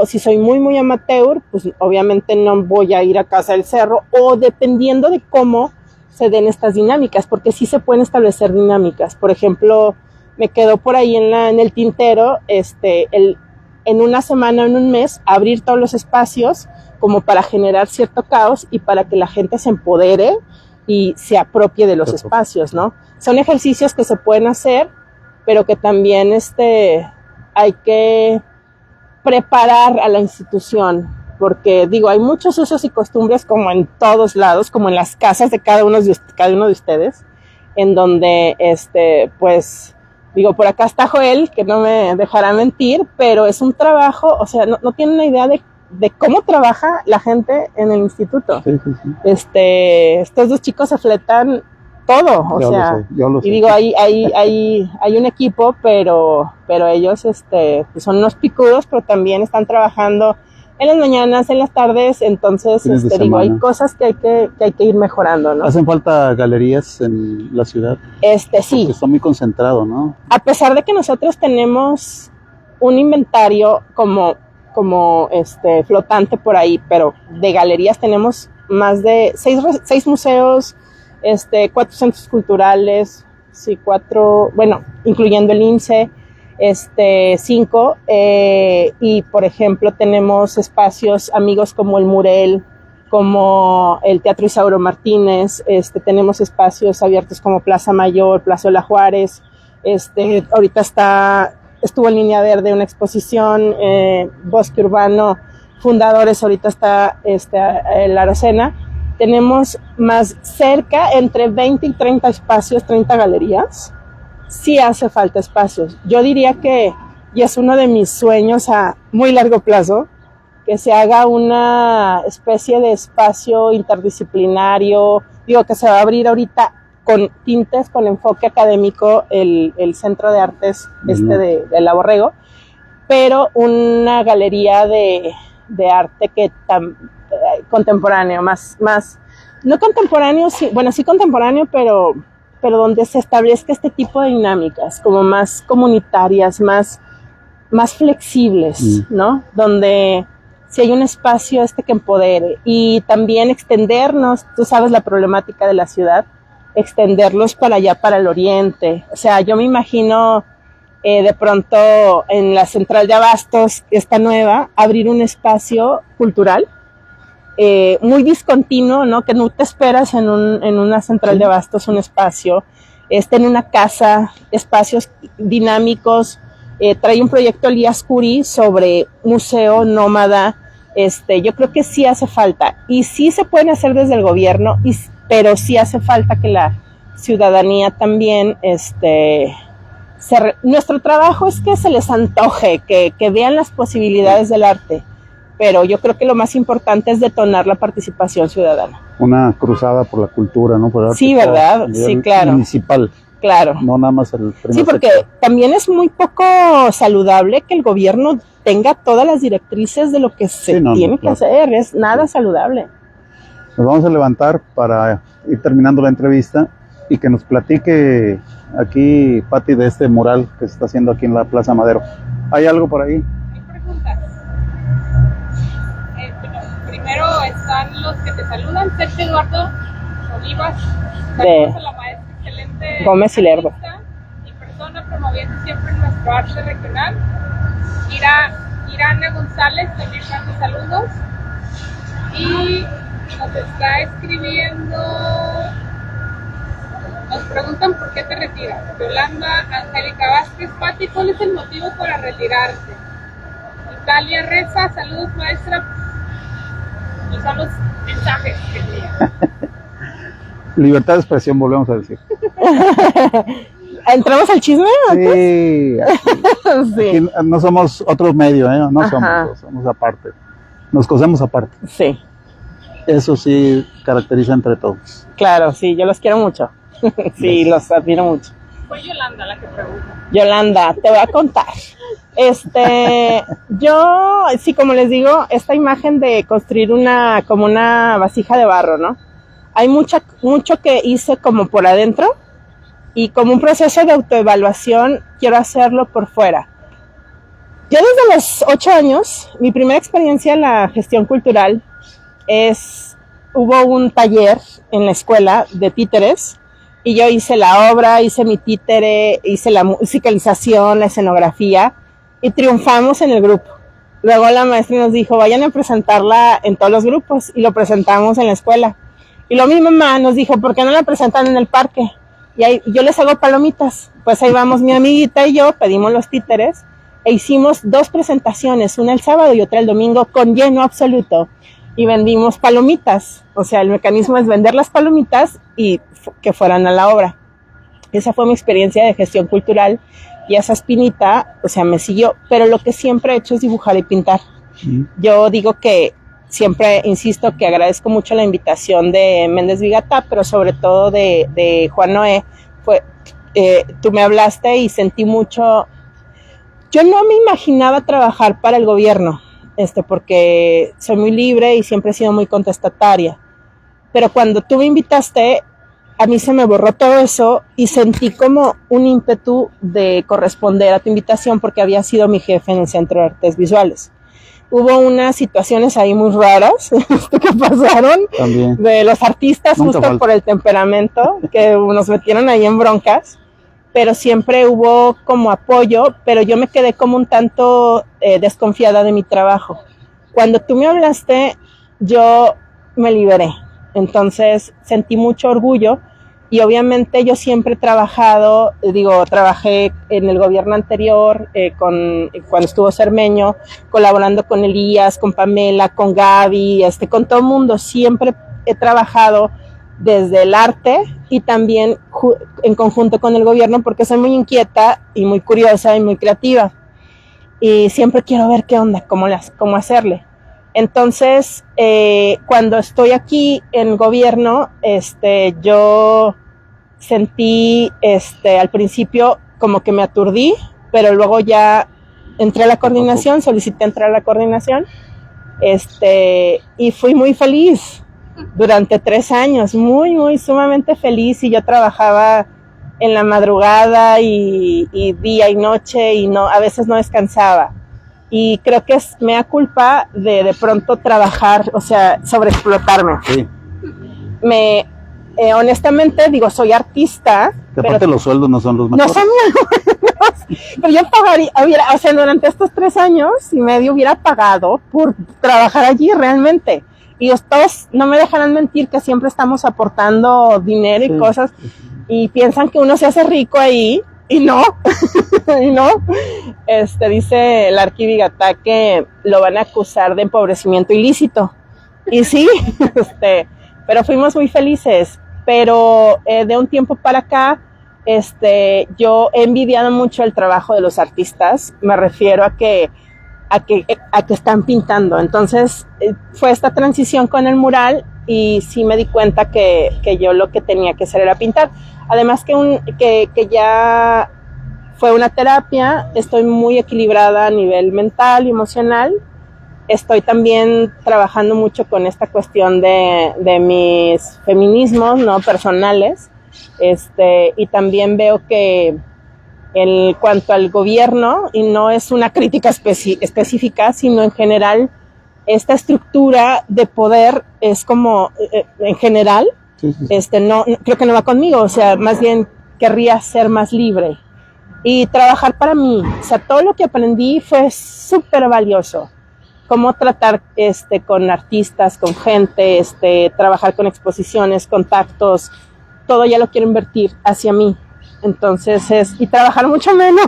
si soy muy, muy amateur, pues obviamente no voy a ir a Casa del Cerro, o dependiendo de cómo se den estas dinámicas, porque sí se pueden establecer dinámicas. Por ejemplo, me quedó por ahí en el tintero, en una semana o en un mes, abrir todos los espacios como para generar cierto caos y para que la gente se empodere y se apropie de los espacios, ¿no? Son ejercicios que se pueden hacer, pero que también hay que preparar a la institución, porque digo, hay muchos usos y costumbres como en todos lados, como en las casas de cada uno de ustedes, en donde, pues, digo, por acá está Joel, que no me dejará mentir, pero es un trabajo, o sea, no tiene una idea de cómo trabaja la gente en el instituto. Sí. Estos dos chicos se fletan todo, yo lo sé. Y digo, hay un equipo, pero ellos pues son unos picudos, pero también están trabajando en las mañanas, en las tardes. Entonces, digo, hay cosas que hay que ir mejorando, ¿no? ¿Hacen falta galerías en la ciudad? Sí. Porque está muy concentrado, ¿no? A pesar de que nosotros tenemos un inventario como flotante por ahí, pero de galerías tenemos más de 6 museos, 4 centros culturales, sí, 4, bueno, incluyendo el INSE, 5, y por ejemplo tenemos espacios amigos como el Murel, como el Teatro Isauro Martínez, tenemos espacios abiertos como Plaza Mayor, Plaza de la Juárez, ahorita estuvo en Línea Verde una exposición, Bosque Urbano, Fundadores, ahorita está la Arocena. Tenemos más cerca, entre 20 y 30 espacios, 30 galerías. Sí hace falta espacios. Yo diría que, y es uno de mis sueños a muy largo plazo, que se haga una especie de espacio interdisciplinario, digo, que se va a abrir ahorita con tintes, con enfoque académico, el Centro de Artes de La Borrego, pero una galería de arte que contemporáneo, más, no contemporáneo, sí, bueno, sí contemporáneo, pero donde se establezca este tipo de dinámicas, como más comunitarias, más flexibles, ¿no? Donde si hay un espacio que empodere y también extendernos, tú sabes la problemática de la ciudad, extenderlos para allá, para el oriente. O sea, yo me imagino de pronto en la central de Abastos, esta nueva, abrir un espacio cultural muy discontinuo, ¿no? Que no te esperas en una central de Abastos un espacio, en una casa, espacios dinámicos. Trae un proyecto Elías Curi sobre museo nómada. Yo creo que sí hace falta, y sí se pueden hacer desde el gobierno, pero sí hace falta que la ciudadanía también, nuestro trabajo es que se les antoje, que vean las posibilidades del arte, pero yo creo que lo más importante es detonar la participación ciudadana. Una cruzada por la cultura, ¿no? Por el arte, sí, ¿verdad? Sí, claro. Municipal. Claro. No nada más el primer Sí, porque sector. también es muy poco saludable que el gobierno tenga todas las directrices de lo que se tiene que hacer. Es nada saludable. Nos vamos a levantar para ir terminando la entrevista y que nos platique aquí, Pati, de este mural que se está haciendo aquí en la Plaza Madero. ¿Hay algo por ahí? Hay preguntas. Primero están los que te saludan, Sergio Eduardo Olivas, saludos a la maestra excelente Gómez y Lerdo, y persona promoviendo siempre nuestro arte regional. Irana González también manda saludos, y nos está escribiendo, nos preguntan por qué te retiras. Yolanda Angélica Vázquez, Pati, ¿cuál es el motivo para retirarte? Italia Reza, saludos maestra. Y son los mensajes que leía. Libertad de expresión, volvemos a decir. ¿Entramos al chisme? Sí, Sí. Aquí no somos otros medios, ¿eh? No somos aparte. Nos cosemos aparte. Sí. Eso sí caracteriza entre todos. Claro, sí, yo los quiero mucho. Sí, los admiro mucho. Fue Yolanda la que preguntó. Yolanda, te voy a contar. Yo, sí, como les digo, esta imagen de construir como una vasija de barro, ¿no? Hay mucho que hice como por adentro, y como un proceso de autoevaluación quiero hacerlo por fuera. Yo desde los 8 años, mi primera experiencia en la gestión cultural hubo un taller en la escuela de títeres, y yo hice la obra, hice mi títere, hice la musicalización, la escenografía, y triunfamos en el grupo. Luego la maestra nos dijo, vayan a presentarla en todos los grupos, y lo presentamos en la escuela. Y luego mi mamá nos dijo, ¿por qué no la presentan en el parque? Y ahí yo les hago palomitas. Pues ahí vamos mi amiguita y yo, pedimos los títeres, e hicimos 2 presentaciones, una el sábado y otra el domingo, con lleno absoluto. Y vendimos palomitas. O sea, el mecanismo es vender las palomitas y que fueran a la obra. Esa fue mi experiencia de gestión cultural, y esa espinita, o sea, me siguió. Pero lo que siempre he hecho es dibujar y pintar. Yo digo que siempre insisto que agradezco mucho la invitación de Méndez Vigatá, pero sobre todo de Juan Noé. Tú me hablaste y sentí mucho. Yo no me imaginaba trabajar para el gobierno, porque soy muy libre y siempre he sido muy contestataria. Pero cuando tú me invitaste, a mí se me borró todo eso y sentí como un ímpetu de corresponder a tu invitación, porque había sido mi jefe en el Centro de Artes Visuales. Hubo unas situaciones ahí muy raras que pasaron También. De los artistas, justo por el temperamento, que nos metieron ahí en broncas, pero siempre hubo como apoyo, pero yo me quedé como un tanto desconfiada de mi trabajo. Cuando tú me hablaste, yo me liberé, entonces sentí mucho orgullo. Y obviamente yo siempre he trabajado, trabajé en el gobierno anterior, cuando estuvo Cermeño, colaborando con Elías, con Pamela, con Gaby, con todo el mundo. Siempre he trabajado desde el arte y también en conjunto con el gobierno, porque soy muy inquieta y muy curiosa y muy creativa. Y siempre quiero ver qué onda, cómo hacerle. Entonces, cuando estoy aquí en gobierno, yo sentí, al principio como que me aturdí, pero luego ya entré a la coordinación, solicité entrar a la coordinación, y fui muy feliz durante 3 años, muy sumamente feliz, y yo trabajaba en la madrugada y día y noche y no, a veces no descansaba. Y creo que es mea culpa de pronto trabajar, o sea, sobreexplotarme. Sí. Honestamente, digo, soy artista. Que aparte los sueldos no son los mejores. No son buenos, pero yo pagaría, o sea, durante estos 3 años y medio hubiera pagado por trabajar allí realmente. Y todos no me dejarán mentir que siempre estamos aportando dinero y cosas, y piensan que uno se hace rico ahí, y no, y no. Dice el Arquivigatá que lo van a acusar de empobrecimiento ilícito. Y sí, pero fuimos muy felices. Pero de un tiempo para acá, yo he envidiado mucho el trabajo de los artistas. Me refiero a que están pintando. Entonces fue esta transición con el mural, y sí me di cuenta que yo lo que tenía que hacer era pintar. Además que ya fue una terapia, estoy muy equilibrada a nivel mental y emocional. Estoy también trabajando mucho con esta cuestión de mis feminismos, ¿no?, personales. Y también veo que en cuanto al gobierno, y no es una crítica específica, sino en general, esta estructura de poder es como, en general, no, creo que no va conmigo, o sea, más bien querría ser más libre y trabajar para mí. O sea, todo lo que aprendí fue súper valioso. Cómo tratar con artistas, con gente, trabajar con exposiciones, contactos, todo ya lo quiero invertir hacia mí. Entonces y trabajar mucho menos,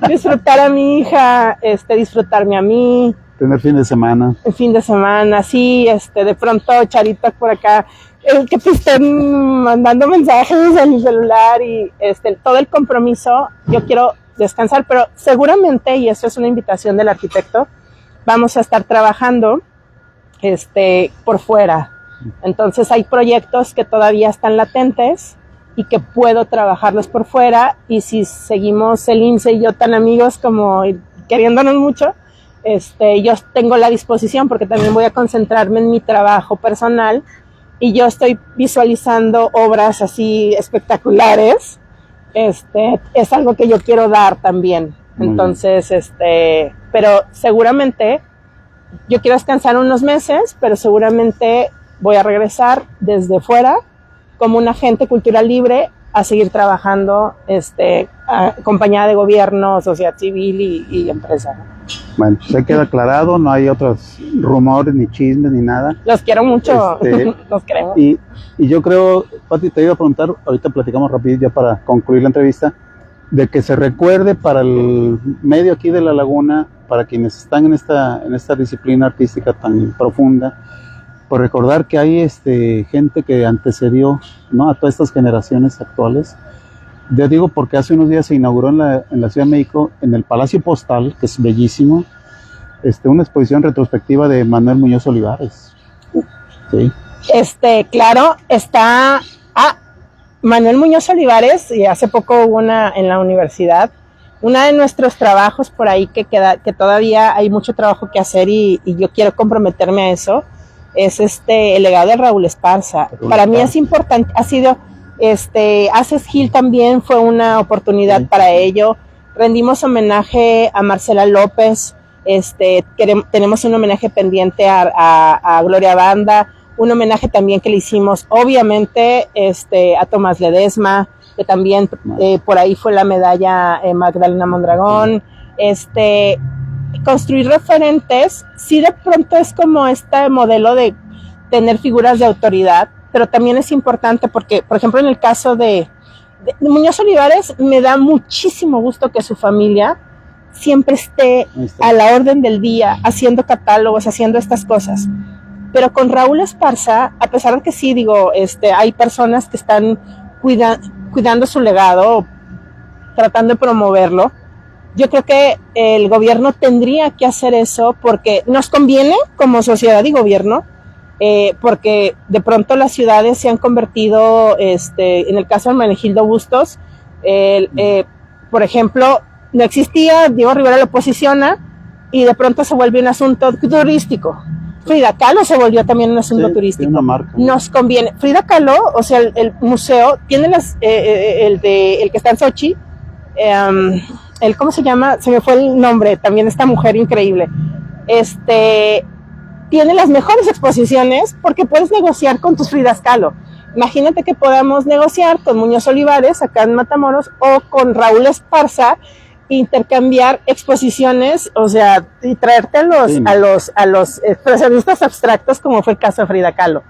disfrutar a mi hija, disfrutarme a mí. Tener fin de semana. El fin de semana, sí, de pronto Charita por acá, que te estén mandando mensajes en mi celular, y todo el compromiso. Yo quiero descansar, pero seguramente, y eso es una invitación del arquitecto, vamos a estar trabajando por fuera. Entonces hay proyectos que todavía están latentes y que puedo trabajarlos por fuera, y si seguimos el INSE y yo tan amigos como queriéndonos mucho, yo tengo la disposición, porque también voy a concentrarme en mi trabajo personal, y yo estoy visualizando obras así espectaculares. Es algo que yo quiero dar también. Entonces, pero seguramente yo quiero descansar unos meses, pero seguramente voy a regresar desde fuera como un agente cultural libre a seguir trabajando, acompañada de gobierno, sociedad civil y empresa. Bueno, se queda aclarado, no hay otros rumores, ni chismes, ni nada. Los quiero mucho, los queremos. Y yo creo, Pati, te iba a preguntar, ahorita platicamos rápido ya para concluir la entrevista, de que se recuerde para el medio aquí de La Laguna, para quienes están en esta disciplina artística tan profunda, por recordar que hay gente que antecedió, ¿no?, a todas estas generaciones actuales. Yo digo porque hace unos días se inauguró en la Ciudad de México, en el Palacio Postal, que es bellísimo, una exposición retrospectiva de Manuel Muñoz Olivares. Sí. Claro, está Manuel Muñoz Olivares, y hace poco hubo una en la universidad. Uno de nuestros trabajos por ahí que todavía hay mucho trabajo que hacer, y yo quiero comprometerme a eso, es el legado de Raúl Esparza. Para mí es importante, ha sido, Haces Gil también fue una oportunidad para ello. Rendimos homenaje a Marcela López, tenemos un homenaje pendiente a Gloria Banda, un homenaje también que le hicimos, obviamente, a Tomás Ledesma, que también por ahí fue la medalla Magdalena Mondragón. Construir referentes, sí, de pronto es como este modelo de tener figuras de autoridad, pero también es importante porque, por ejemplo, en el caso de Muñoz Olivares, me da muchísimo gusto que su familia siempre esté a la orden del día, haciendo catálogos, haciendo estas cosas. Pero con Raúl Esparza, a pesar de que sí, digo, hay personas que están cuidando su legado, tratando de promoverlo, yo creo que el gobierno tendría que hacer eso porque nos conviene como sociedad y gobierno porque de pronto las ciudades se han convertido, en el caso de Hermenegildo Bustos, por ejemplo, no existía, Diego Rivera lo posiciona y de pronto se vuelve un asunto turístico. Frida Kahlo se volvió también un asunto turístico. Una marca. Nos conviene. Frida Kahlo, o sea, el museo tiene el que está en Sochi, ¿cómo se llama? Se me fue el nombre, también esta mujer increíble. Tiene las mejores exposiciones porque puedes negociar con tus Fridas Kahlo. Imagínate que podamos negociar con Muñoz Olivares acá en Matamoros o con Raúl Esparza, intercambiar exposiciones, o sea, y traerte a los expresionistas abstractos, como fue el caso de Frida Kahlo.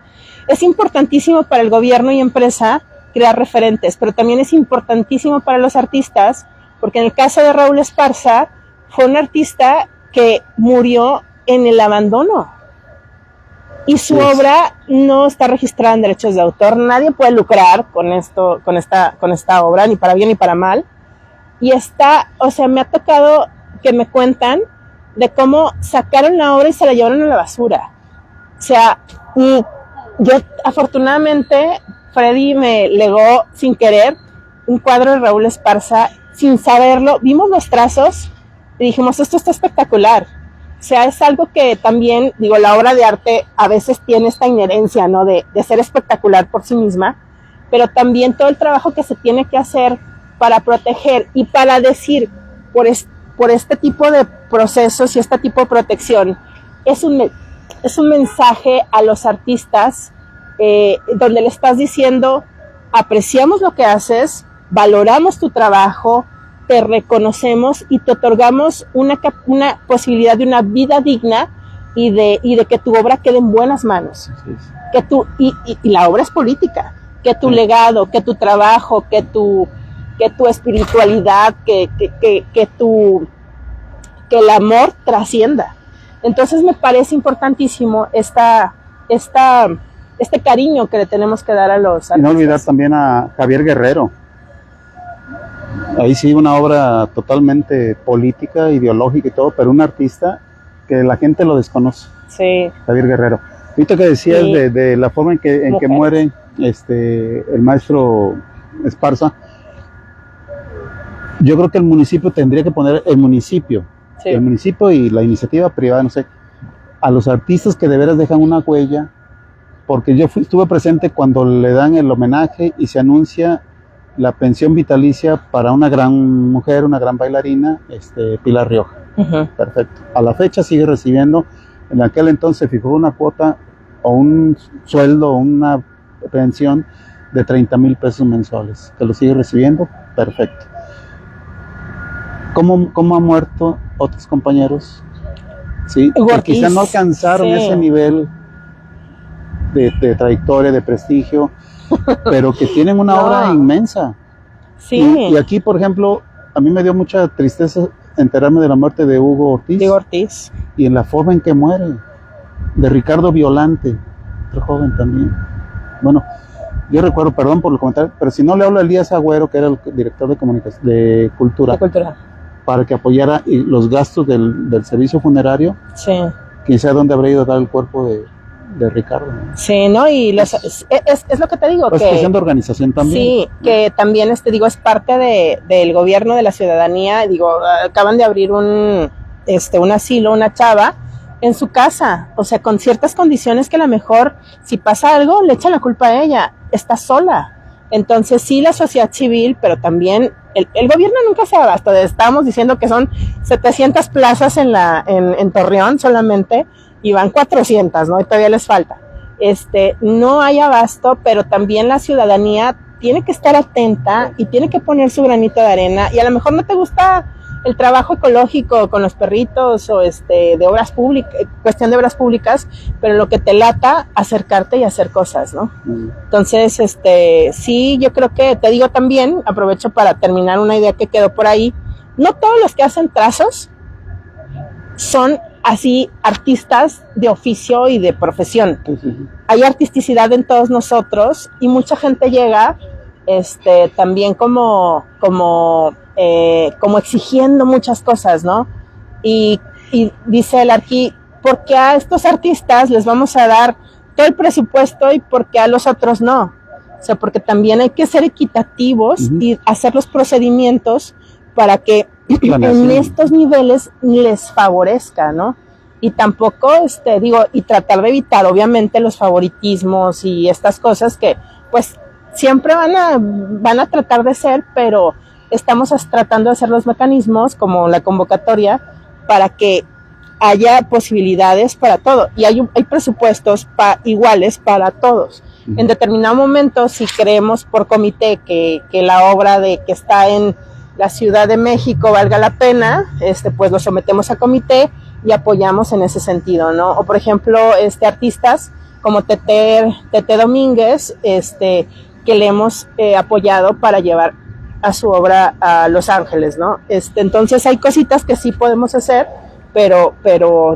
Es importantísimo para el gobierno y empresa crear referentes, pero también es importantísimo para los artistas, porque en el caso de Raúl Esparza, fue un artista que murió en el abandono. Y su obra no está registrada en derechos de autor. Nadie puede lucrar con esta obra, ni para bien ni para mal. Y o sea, me ha tocado que me cuentan de cómo sacaron la obra y se la llevaron a la basura. O sea, y yo afortunadamente, Freddy me legó sin querer un cuadro de Raúl Esparza, sin saberlo. Vimos los trazos y dijimos, esto está espectacular. O sea, es algo que también, digo, la obra de arte a veces tiene esta inherencia, ¿no? De ser espectacular por sí misma, pero también todo el trabajo que se tiene que hacer para proteger y para decir por este tipo de procesos y este tipo de protección, es un mensaje a los artistas donde le estás diciendo, apreciamos lo que haces, valoramos tu trabajo, te reconocemos y te otorgamos una posibilidad de una vida digna y de que tu obra quede en buenas manos. Que y la obra es política, que tu legado, que tu trabajo, que tu espiritualidad, que el amor trascienda. Entonces me parece importantísimo este cariño que le tenemos que dar a los artistas. Y no olvidar también a Javier Guerrero. Ahí sí, una obra totalmente política, ideológica y todo, pero un artista que la gente lo desconoce. Sí. Javier Guerrero. Ahorita que decías de la forma en que muere el maestro Esparza, yo creo que el municipio tendría que poner el municipio y la iniciativa privada, no sé, a los artistas que de veras dejan una huella, porque yo estuve presente cuando le dan el homenaje y se anuncia la pensión vitalicia para una gran mujer, una gran bailarina, Pilar Rioja. Uh-huh. Perfecto. A la fecha sigue recibiendo, en aquel entonces se fijó una cuota o un sueldo, una pensión de 30,000 pesos mensuales, que lo sigue recibiendo. Perfecto. ¿Cómo han muerto otros compañeros? Sí, que quizás no alcanzaron ese nivel de trayectoria, de prestigio, pero que tienen una obra inmensa. Sí. Y aquí, por ejemplo, a mí me dio mucha tristeza enterarme de la muerte de Hugo Ortiz. Y en la forma en que muere. De Ricardo Violante, otro joven también. Bueno, yo recuerdo, perdón por el comentario, pero si no le hablo a Elías Agüero, que era el director de Cultura. Para que apoyara los gastos del servicio funerario. Sí. Quizá dónde habría ido a dar el cuerpo de Ricardo, ¿no? Sí, ¿no? Y es lo que te digo. Es cuestión de organización también. Sí, que también, es parte del gobierno de la ciudadanía. Digo, acaban de abrir un asilo, una chava, en su casa. O sea, con ciertas condiciones que a lo mejor, si pasa algo, le echan la culpa a ella. Está sola. Entonces, sí, la sociedad civil, pero también el gobierno nunca se abasta. Estábamos diciendo que son 700 plazas en Torreón solamente, y van 400, ¿no? Y todavía les falta. No hay abasto, pero también la ciudadanía tiene que estar atenta y tiene que poner su granito de arena. Y a lo mejor no te gusta el trabajo ecológico con los perritos o de obras públicas, cuestión de obras públicas, pero lo que te lata, acercarte y hacer cosas, ¿no? Entonces, sí, yo creo que, te digo también, aprovecho para terminar una idea que quedó por ahí, no todos los que hacen trazos son así artistas de oficio y de profesión. Sí. Hay artisticidad en todos nosotros y mucha gente llega también como exigiendo muchas cosas, ¿no? Y dice el Arqui, ¿por qué a estos artistas les vamos a dar todo el presupuesto y por qué a los otros no. O sea, porque también hay que ser equitativos y hacer los procedimientos para que en estos niveles les favorezca, ¿no? Y tampoco, y tratar de evitar, obviamente, los favoritismos y estas cosas que, pues, siempre van a tratar de ser, pero estamos tratando de hacer los mecanismos, como la convocatoria, para que haya posibilidades para todo. Y hay presupuestos iguales para todos. En determinado momento, si creemos por comité que la obra que está en la Ciudad de México valga la pena, pues lo sometemos a comité y apoyamos en ese sentido, ¿no? O por ejemplo, artistas como Tete Domínguez, que le hemos apoyado para llevar a su obra a Los Ángeles, ¿no? Entonces hay cositas que sí podemos hacer, pero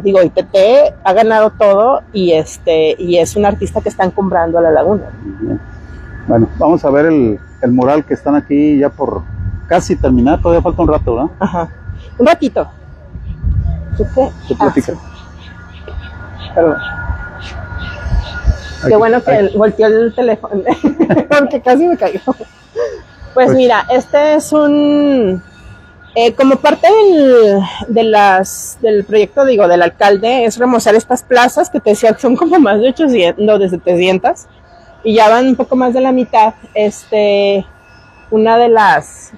digo, y Tete ha ganado todo y es un artista que está encumbrando a la laguna. Bien. Bueno, vamos a ver el mural que están aquí ya por casi terminar, todavía falta un rato, ¿no? Ajá, un ratito. ¿Qué platica? Sí. Perdón. Qué bueno que volteó el teléfono, porque casi me cayó. Pues mira, este es como parte del proyecto, del alcalde, es remozar estas plazas que te decía que son como más de 800, no, de 700, y ya van un poco más de la mitad. Una de las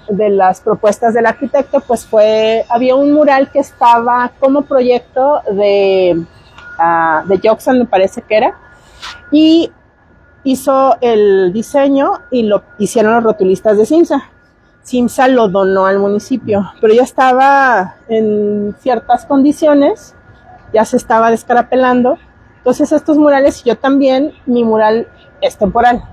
propuestas del arquitecto, pues había un mural que estaba como proyecto de Joxan, me parece que era, y hizo el diseño y lo hicieron los rotulistas de Simsa. Simsa lo donó al municipio, pero ya estaba en ciertas condiciones, ya se estaba descarapelando. Entonces estos murales, yo también, mi mural es temporal,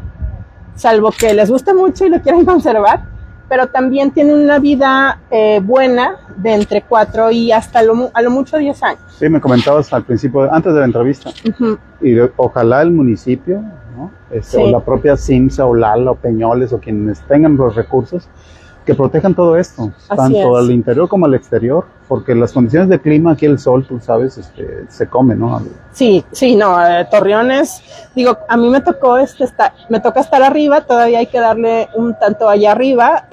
salvo que les guste mucho y lo quieran conservar, pero también tiene una vida buena de entre 4 y hasta a lo mucho 10 años. Sí, me comentabas al principio, antes de la entrevista, y ojalá el municipio, ¿no? Sí. O la propia Simsa o Lala o Peñoles o quienes tengan los recursos, que protejan todo esto, tanto al interior como al exterior, porque las condiciones de clima, aquí el sol, tú sabes, se come, ¿no? Sí, no, Torreón digo, a mí me tocó me toca estar arriba, todavía hay que darle un tanto allá arriba,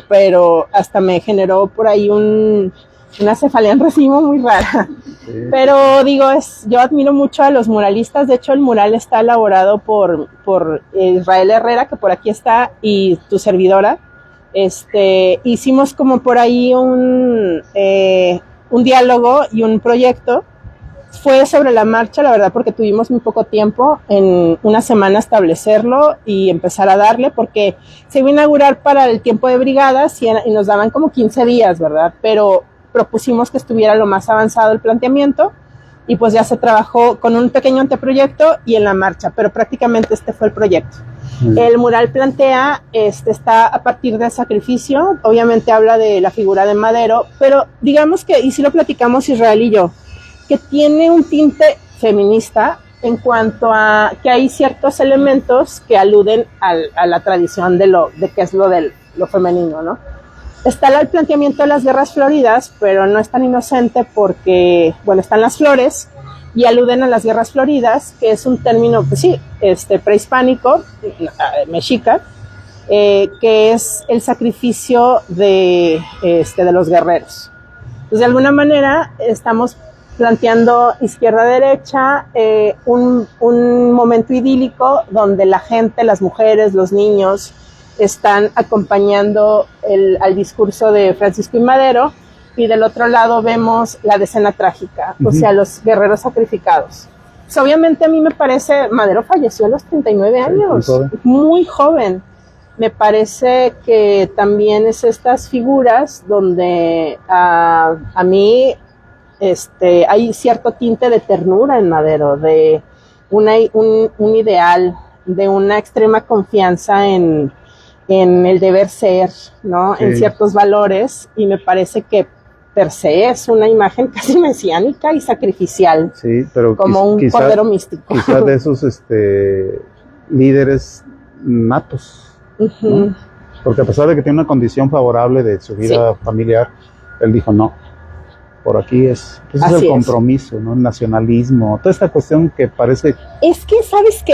pero hasta me generó por ahí una cefalea en racimo muy rara. Sí. Pero digo, yo admiro mucho a los muralistas. De hecho, el mural está elaborado por Israel Herrera, que por aquí está, y tu servidora. Hicimos como por ahí un diálogo y un proyecto. Fue sobre la marcha, la verdad, porque tuvimos muy poco tiempo, en una semana establecerlo y empezar a darle, porque se iba a inaugurar para el tiempo de brigadas y nos daban como 15 días, ¿verdad? Pero propusimos que estuviera lo más avanzado el planteamiento y pues ya se trabajó con un pequeño anteproyecto y en la marcha, pero prácticamente fue el proyecto. El mural plantea, está a partir del sacrificio, obviamente habla de la figura de Madero, pero digamos que, y si lo platicamos Israel y yo, que tiene un tinte feminista en cuanto a que hay ciertos elementos que aluden a la tradición de que es lo femenino, ¿no? Está el planteamiento de las guerras floridas, pero no es tan inocente porque, bueno, están las flores y aluden a las guerras floridas, que es un término, pues sí, prehispánico, mexica, que es el sacrificio de los guerreros. Entonces, de alguna manera, estamos planteando izquierda-derecha, un momento idílico donde la gente, las mujeres, los niños, están acompañando al discurso de Francisco y Madero, y del otro lado vemos la decena trágica, o sea, los guerreros sacrificados. Pues obviamente a mí me parece, Madero falleció a los 39 años, sí, muy joven. Me parece que también es estas figuras donde a mí hay cierto tinte de ternura en Madero, de un ideal, de una extrema confianza en el deber ser, ¿no? Sí. En ciertos valores, y me parece que per se es una imagen casi mesiánica y sacrificial, sí, pero como un cordero místico. Quizás de esos líderes natos, ¿no? Porque a pesar de que tiene una condición favorable de su vida familiar, él dijo no. por aquí es, pues es Así el es. compromiso, ¿no? El nacionalismo, toda esta cuestión que parece... Es que, ¿sabes qué?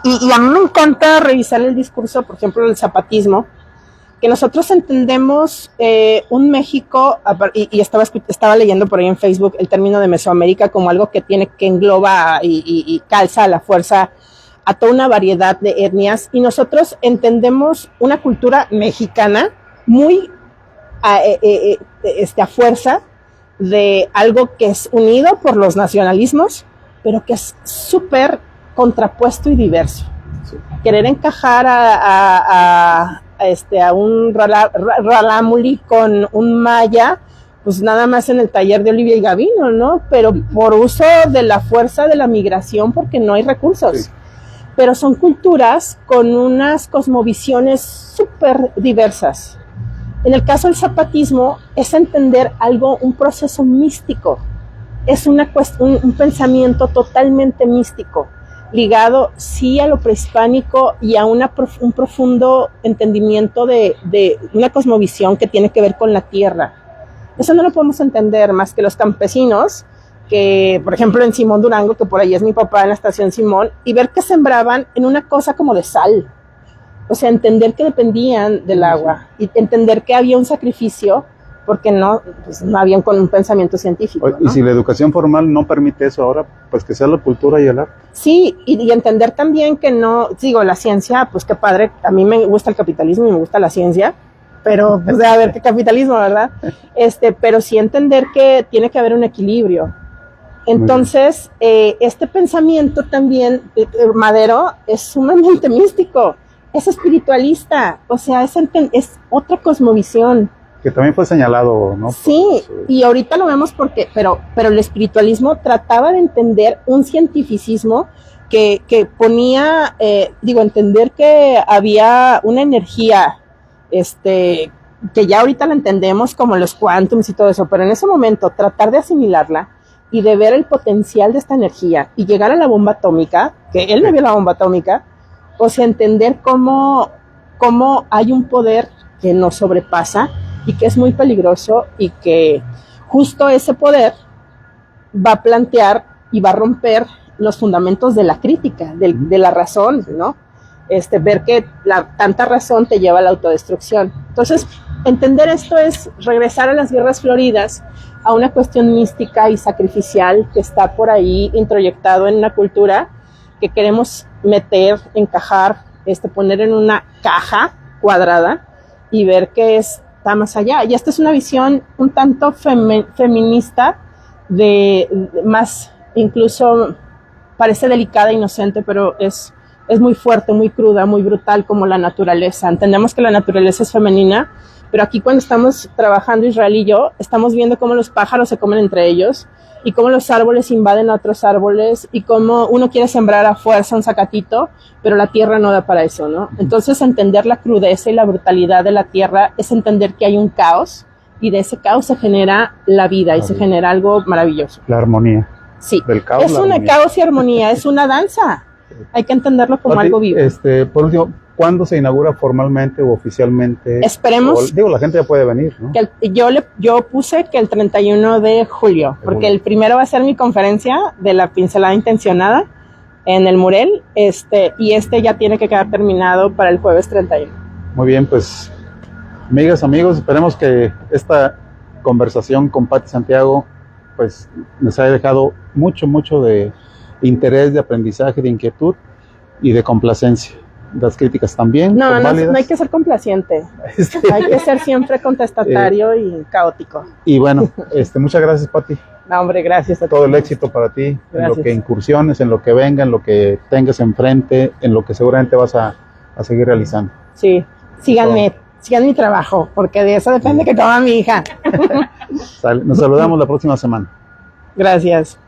Y a mí me encanta revisar el discurso, por ejemplo, del zapatismo, que nosotros entendemos un México, y estaba leyendo por ahí en Facebook el término de Mesoamérica como algo que engloba y calza a la fuerza a toda una variedad de etnias, y nosotros entendemos una cultura mexicana muy a fuerza de algo que es unido por los nacionalismos, pero que es súper contrapuesto y diverso. Sí. Querer encajar a un Rarámuri con un maya, pues nada más en el taller de Olivia y Gavino, ¿no? Pero por uso de la fuerza de la migración, porque no hay recursos. Sí. Pero son culturas con unas cosmovisiones súper diversas. En el caso del zapatismo es entender algo, un proceso místico, es un pensamiento totalmente místico, ligado sí a lo prehispánico y a un profundo entendimiento de una cosmovisión que tiene que ver con la tierra. Eso no lo podemos entender más que los campesinos, que por ejemplo en Simón Durango, que por ahí es mi papá en la estación Simón, y ver que sembraban en una cosa como de sal. O sea, entender que dependían del agua y entender que había un sacrificio porque no habían con un pensamiento científico, ¿no? Y si la educación formal no permite eso ahora, pues que sea la cultura y el arte. Sí, y entender también que no, digo, la ciencia, pues qué padre, a mí me gusta el capitalismo y me gusta la ciencia, pero pues a ver qué capitalismo, ¿verdad? Pero sí entender que tiene que haber un equilibrio. Entonces, este pensamiento también, Madero, es sumamente místico. Es espiritualista, o sea, es otra cosmovisión. Que también fue señalado, ¿no? Sí, y ahorita lo vemos pero el espiritualismo trataba de entender un cientificismo que ponía, entender que había una energía, que ya ahorita la entendemos como los quantums y todo eso, pero en ese momento tratar de asimilarla y de ver el potencial de esta energía y llegar a la bomba atómica, que él no vio la bomba atómica, o sea, entender cómo hay un poder que nos sobrepasa y que es muy peligroso y que justo ese poder va a plantear y va a romper los fundamentos de la crítica, de la razón, ¿no? Ver que tanta razón te lleva a la autodestrucción. Entonces, entender esto es regresar a las guerras floridas, a una cuestión mística y sacrificial que está por ahí introyectado en una cultura que queremos meter, encajar, poner en una caja cuadrada y ver que está más allá. Y esta es una visión un tanto feminista, más incluso parece delicada, inocente, pero es muy fuerte, muy cruda, muy brutal como la naturaleza. Entendemos que la naturaleza es femenina, pero aquí cuando estamos trabajando Israel y yo, estamos viendo cómo los pájaros se comen entre ellos y cómo los árboles invaden a otros árboles y cómo uno quiere sembrar a fuerza un zacatito, pero la tierra no da para eso, ¿no? Entonces entender la crudeza y la brutalidad de la tierra es entender que hay un caos y de ese caos se genera la vida y se genera algo maravilloso. La armonía. Sí, del caos, es una caos y armonía, es una danza. Hay que entenderlo como algo vivo. Por último, ¿cuándo se inaugura formalmente o oficialmente? Esperemos. La gente ya puede venir, ¿no? Yo puse que el 31 de julio, porque el primero va a ser mi conferencia de la pincelada intencionada en el Murel, y ya tiene que quedar terminado para el jueves 31. Muy bien, pues, amigas, amigos, esperemos que esta conversación con Pati Santiago, pues, les haya dejado mucho de interés, de aprendizaje, de inquietud y de complacencia. Las críticas también. No hay que ser complaciente. Hay que ser siempre contestatario y caótico. Y bueno, muchas gracias, Pati. No, hombre, gracias a ti. Todo el éxito para ti, gracias. En lo que incursiones, en lo que venga, en lo que tengas enfrente, en lo que seguramente vas a seguir realizando. Sí, sigan mi trabajo, porque de eso depende que coma mi hija. Nos saludamos la próxima semana. Gracias.